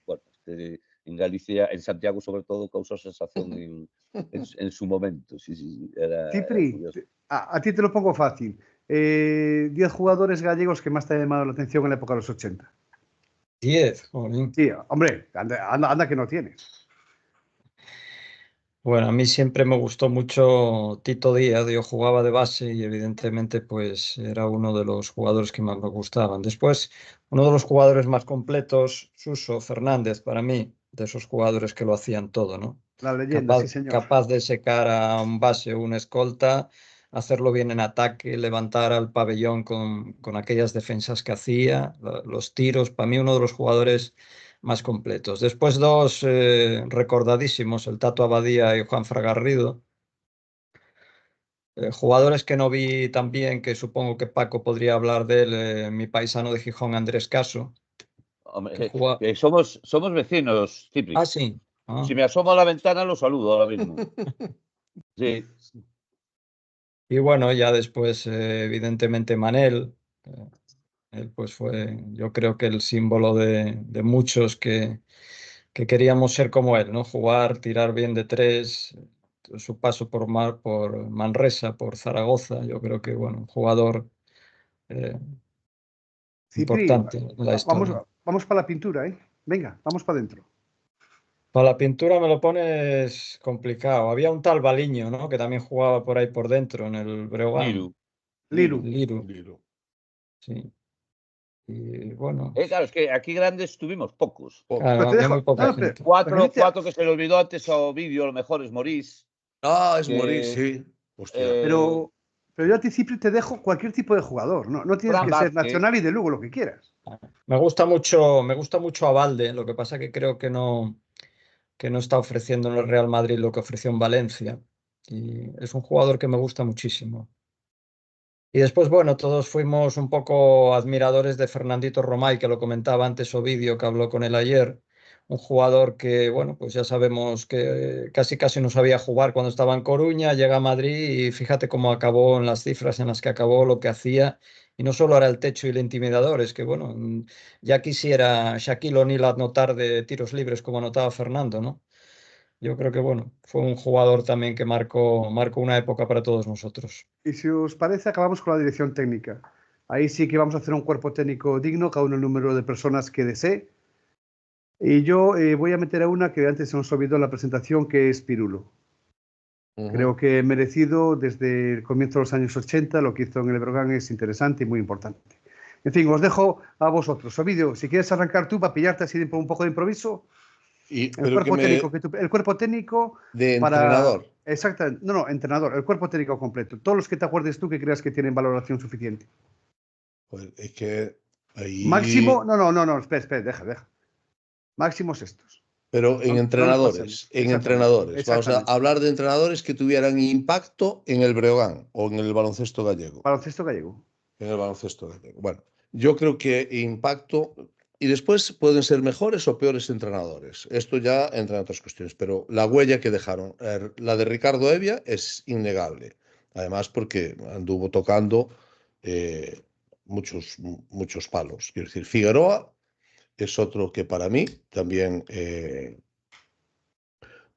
bueno, en Galicia, en Santiago sobre todo, causó sensación en su momento. Sí, era Cipri, curioso. a ti te lo pongo fácil. 10 jugadores gallegos que más te han llamado la atención en la época de los 80. 10, jolín. Sí, hombre, anda que no tienes. Bueno, a mí siempre me gustó mucho Tito Díaz, yo jugaba de base y evidentemente pues era uno de los jugadores que más me gustaban. Después, uno de los jugadores más completos, Suso Fernández, para mí, de esos jugadores que lo hacían todo, ¿no? La leyenda, sí, señor. Capaz de secar a un base o un escolta, hacerlo bien en ataque, levantar al pabellón con aquellas defensas que hacía, los tiros, para mí uno de los jugadores más completos. Después dos recordadísimos, el Tato Abadía y Juan Fragarrido. Jugadores que no vi tan bien, que supongo que Paco podría hablar de él, mi paisano de Gijón, Andrés Caso. Hombre, somos vecinos, Cipri. Ah, sí. Ah. Si me asomo a la ventana, lo saludo ahora mismo. Sí. Y bueno, ya después, evidentemente, Manel. Él pues fue, yo creo que el símbolo de muchos que queríamos ser como él, ¿no? Jugar, tirar bien de tres, su paso por Manresa, por Zaragoza, yo creo que, bueno, un jugador Cipri, importante en la historia. vamos para la pintura, ¿eh? Venga, vamos para adentro. Para la pintura me lo pones complicado. Había un tal Baliño, ¿no? Que también jugaba por ahí por dentro, en el Breogán. Liru. Liru, sí. Y bueno, Claro, es que aquí grandes tuvimos pocos. claro, había muy poca gente. Cuatro que se le olvidó antes a Ovidio, a lo mejor es Morís. Es Morís, sí. Hostia. Pero yo a ti, Cipri, te dejo cualquier tipo de jugador. No tienes Fran que ser Vázquez. nacional y de Lugo, lo que quieras. Me gusta mucho a Valde, lo que pasa que creo que no está ofreciendo en el Real Madrid lo que ofreció en Valencia. Y es un jugador que me gusta muchísimo. Y después, bueno, todos fuimos un poco admiradores de Fernandito Romay, que lo comentaba antes Ovidio, que habló con él ayer. Un jugador que, bueno, pues ya sabemos que casi no sabía jugar cuando estaba en Coruña, llega a Madrid y fíjate cómo acabó en las cifras en las que acabó, lo que hacía. Y no solo era el techo y el intimidador, es que, bueno, ya quisiera Shaquille O'Neal anotar de tiros libres como anotaba Fernando, ¿no? Yo creo que, bueno, fue un jugador también que marcó una época para todos nosotros. Y si os parece, acabamos con la dirección técnica. Ahí sí que vamos a hacer un cuerpo técnico digno, cada uno el número de personas que desee. Y yo voy a meter a una que antes se nos olvidó en la presentación, que es Pirulo. Creo que merecido desde el comienzo de los años 80, lo que hizo en el Brogan es interesante y muy importante. En fin, os dejo a vosotros. Ovidio, si quieres arrancar tú para pillarte así un poco de improviso. El cuerpo técnico de para... entrenador. Exactamente. No, entrenador. El cuerpo técnico completo. Todos los que te acuerdes tú que creas que tienen valoración suficiente. Pues es que ahí... Máximo... No. Espera. Deja. Máximos estos. Pero en No, entrenadores, exactamente, Vamos a exactamente. hablar de entrenadores que tuvieran impacto en el Breogán o en el baloncesto gallego. Baloncesto gallego. En el baloncesto gallego. Bueno, yo creo que impacto. Y después pueden ser mejores o peores entrenadores. Esto ya entra en otras cuestiones. Pero la huella que dejaron, la de Ricardo Evia, es innegable. Además, porque anduvo tocando muchos palos. Quiero decir, Figueroa es otro que para mí también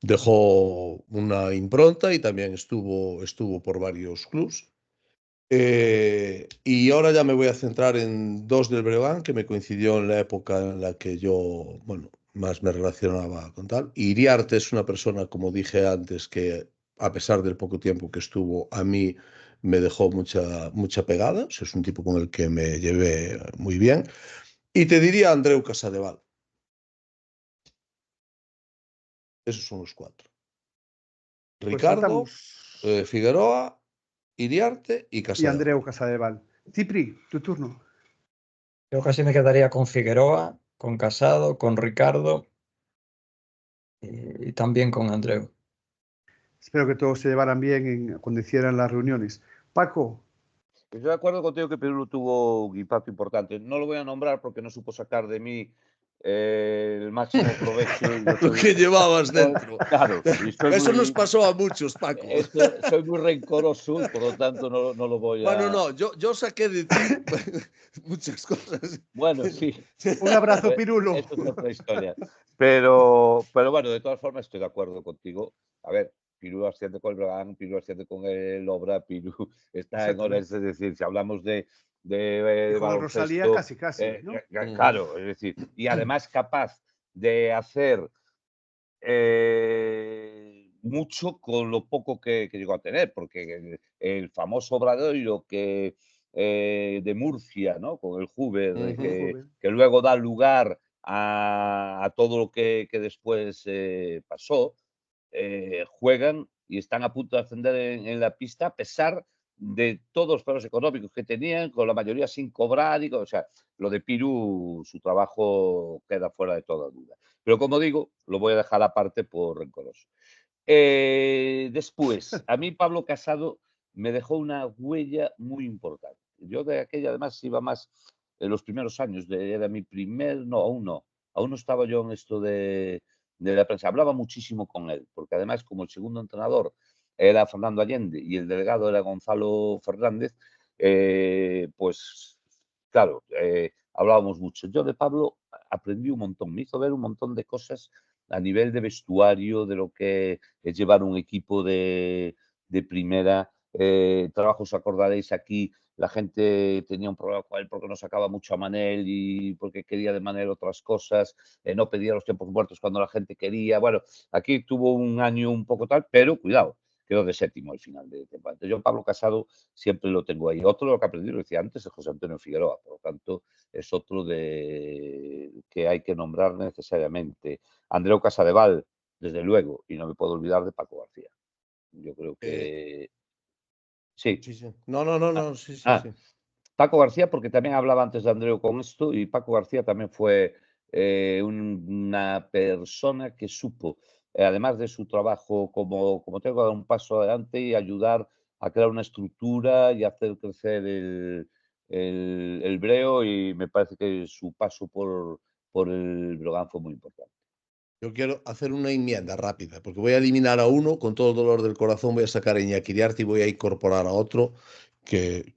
dejó una impronta y también estuvo por varios clubs. Y ahora ya me voy a centrar en dos del Breogán, que me coincidió en la época en la que yo, bueno, más me relacionaba con tal. Iriarte es una persona, como dije antes, que a pesar del poco tiempo que estuvo, a mí me dejó mucha pegada. O sea, es un tipo con el que me llevé muy bien. Y te diría Andreu Casadeval. Esos son los cuatro. Pues Ricardo, saltamos. Figueroa, Iriarte y Y Andreu Casadeval. Casadeval. Cipri, tu turno. Yo casi me quedaría con Figueroa, con Casado, con Ricardo y también con Andreu. Espero que todos se llevaran bien cuando hicieran las reuniones. Paco, Estoy de acuerdo contigo que Perú tuvo un impacto importante. No lo voy a nombrar porque no supo sacar de mí el máximo provecho. Y yo Lo soy, que llevabas dentro. claro, y Eso nos pasó a muchos, Paco. soy muy rencoroso y por lo tanto no lo voy Bueno, a. no, yo saqué de ti muchas cosas. Bueno, sí, un abrazo, pues, Pirulo. eso es otra historia. Pero bueno, de todas formas estoy de acuerdo contigo. A ver, Pirú asciende con el Breogán, Pirú asciende con el Obra, Pirú está en horas, Exactamente. es decir, si hablamos de Y con el Rosalía baloncesto, casi, ¿no? claro, es decir, y además capaz de hacer mucho con lo poco que llegó a tener, porque el famoso Obradoiro de Murcia, ¿no? Con el Hoover, Joder. que luego da lugar a todo lo que después pasó, juegan y están a punto de ascender en la pista a pesar de todos los problemas económicos que tenían, con la mayoría sin cobrar. O sea, lo de Pirú, su trabajo queda fuera de toda duda. Pero como digo, lo voy a dejar aparte por rencoroso. Después, a mí Pablo Casado me dejó una huella muy importante. Yo de aquella, además, iba más en los primeros años, era mi no, aún no estaba yo en esto de la prensa. Hablaba muchísimo con él, porque además, como el segundo entrenador era Fernando Allende y el delegado era Gonzalo Fernández, pues claro, hablábamos mucho. Yo de Pablo aprendí un montón, me hizo ver un montón de cosas a nivel de vestuario, de lo que es llevar un equipo de primera. Trabajos, acordaréis aquí, la gente tenía un problema con él porque no sacaba mucho a Manel y porque quería de Manel otras cosas, no pedía los tiempos muertos cuando la gente quería. Bueno, aquí tuvo un año un poco tal, pero cuidado, quedó de séptimo al final de temporada. Yo, Pablo Casado, siempre lo tengo ahí. Otro de lo que aprendí, lo decía antes, es José Antonio Figueroa, por lo tanto, es otro que hay que nombrar necesariamente. Andreu Casadeval, desde luego, y no me puedo olvidar de Paco García. Yo creo Eh, que sí. sí, sí. No, sí, sí, Ah, sí. Paco García, porque también hablaba antes de Andreu con esto, y Paco García también fue una persona que supo, además de su trabajo como tengo, dar un paso adelante y ayudar a crear una estructura y hacer crecer el Breo, y me parece que su paso por el Brogan fue muy importante. Yo quiero hacer una enmienda rápida, porque voy a eliminar a uno, con todo el dolor del corazón voy a sacar a Iñaki Iriarte y voy a incorporar a otro que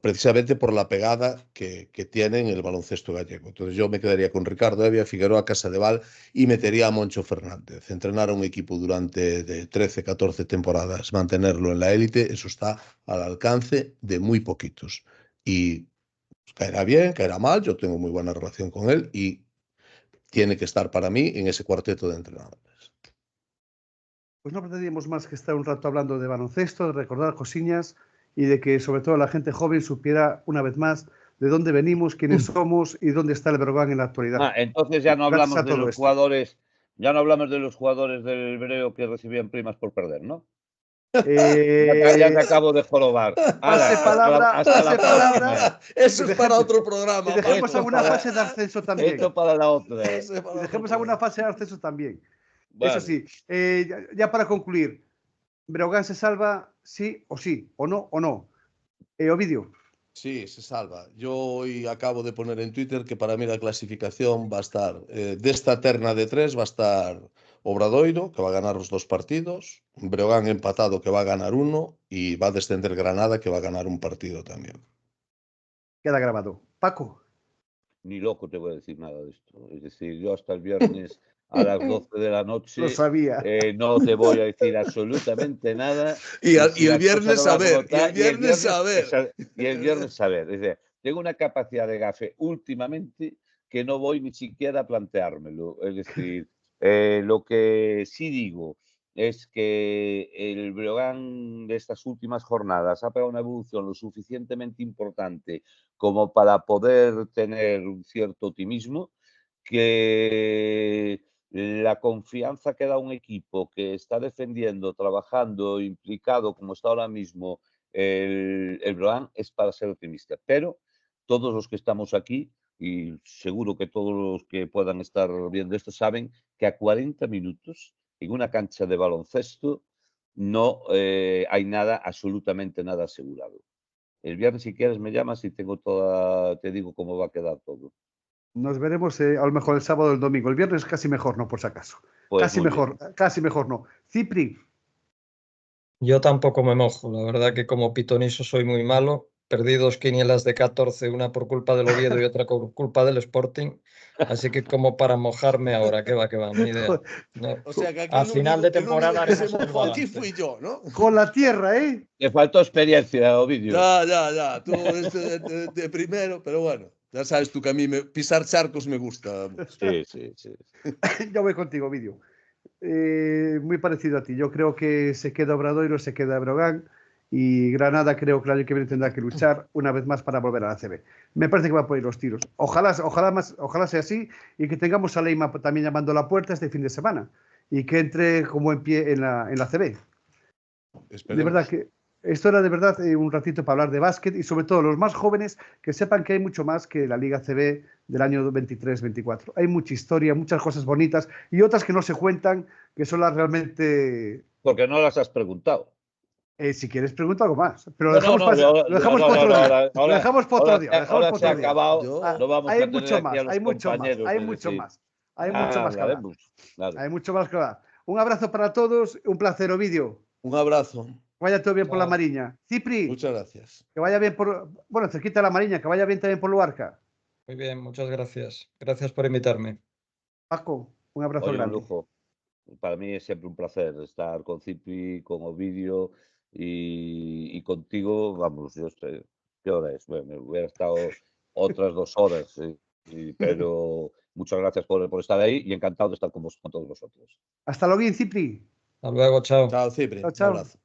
precisamente por la pegada que tiene en el baloncesto gallego. Entonces yo me quedaría con Ricardo Evia, Figueroa, Casadeval y metería a Moncho Fernández. Entrenar a un equipo durante de 13, 14 temporadas, mantenerlo en la élite, eso está al alcance de muy poquitos. Y caerá bien, caerá mal, yo tengo muy buena relación con él y tiene que estar para mí en ese cuarteto de entrenadores. Pues no pretendíamos más que estar un rato hablando de baloncesto, de recordar cosillas y de que sobre todo la gente joven supiera una vez más de dónde venimos, quiénes somos y dónde está el Breogán en la actualidad. Entonces ya no Gracias hablamos a de todo los esto. jugadores, ya no hablamos de los jugadores del Breo que recibían primas por perder, ¿no? Ya te acabo de jorobar. Pase palabra, hasta la pase palabra. próxima. Eso es para otro programa. Y dejemos Esto alguna para- fase de ascenso también. Esto para la otra. Eso es para Y otro dejemos programa. alguna fase de ascenso también. Vale. Eso sí, ya para concluir, ¿Breogán se salva sí, o no, o no? Ovidio. Sí, se salva. Yo hoy acabo de poner en Twitter que para mí la clasificación va a estar, de esta terna de 3 va a estar Obradoiro, que va a ganar los 2 partidos, Breogán empatado, que va a ganar 1, y va a descender Granada, que va a ganar un partido también. Queda grabado. Paco. Ni loco te voy a decir nada de esto. Es decir, yo hasta el viernes a las 12 de la noche Lo sabía. no te voy a decir absolutamente nada. Y si el la viernes cosa no a va ver, como está, y el viernes a ver. y el viernes a ver. Es decir, tengo una capacidad de gafe últimamente que no voy ni siquiera a planteármelo. Es decir, lo que sí digo es que el Breogán de estas últimas jornadas ha pegado una evolución lo suficientemente importante como para poder tener un cierto optimismo, que la confianza que da un equipo que está defendiendo, trabajando, implicado, como está ahora mismo el Breogán, es para ser optimista. Pero todos los que estamos aquí, y seguro que todos los que puedan estar viendo esto, saben que a 40 minutos en una cancha de baloncesto no hay nada, absolutamente nada asegurado. El viernes, si quieres, me llamas y te digo cómo va a quedar todo. Nos veremos a lo mejor el sábado o el domingo. El viernes casi mejor no, por si acaso. Pues Casi mejor no. Cipri. Yo tampoco me mojo, la verdad que como pitoniso soy muy malo. Perdí 2 quinielas de 14, una por culpa del Oviedo y otra por culpa del Sporting. Así que como para mojarme ahora, que va, ni idea. No. O sea que aquí A el final único, de el único temporada que se haremos el mojó aquí balance. fui yo, ¿no? Con la tierra, ¿eh? Te faltó experiencia, Ovidio. Ya. Tú de primero, pero bueno. Ya sabes tú que a mí pisar charcos me gusta mucho. Sí. Yo voy contigo, Ovidio. Muy parecido a ti. Yo creo que se queda Obradoiro, se queda Breogán y Granada creo que el año que viene tendrá que luchar una vez más para volver a la CB. Me parece que va por ir los tiros. Ojalá sea así y que tengamos a Leima también llamando a la puerta este fin de semana y que entre como en pie en la CB. Esperemos. De verdad que esto era de verdad un ratito para hablar de básquet y sobre todo los más jóvenes que sepan que hay mucho más que la Liga CB del año 23-24. Hay mucha historia, muchas cosas bonitas y otras que no se cuentan, que son las realmente... Porque no las has preguntado. Si quieres pregunta algo más, pero Lo dejamos para otro día. Lo dejamos para otro día. Ahora se ha acabado. Yo- No vamos Hay a tener mucho aquí más, a los hay mucho más, compañeros. hay es mucho decir, más. Hay mucho más que hablar. Claro. Hay mucho más que hablar. Un abrazo para todos, un placer, Ovidio. Un abrazo. Vaya todo bien por la Chao. Mariña. Cipri, Muchas gracias. que vaya bien por... Bueno, cerquita de la Mariña, que vaya bien también por Luarca. Muy bien, muchas gracias. Gracias por invitarme. Paco, un abrazo Oye, un grande. lujo. Para mí es siempre un placer estar con Cipri, con Ovidio y contigo. Vamos, ¿qué hora es? Bueno, me hubiera estado otras 2 horas, pero muchas gracias por estar ahí y encantado de estar con todos vosotros. Hasta luego, Cipri. Hasta luego, chao. Chao, Cipri. Chao, chao. Un abrazo.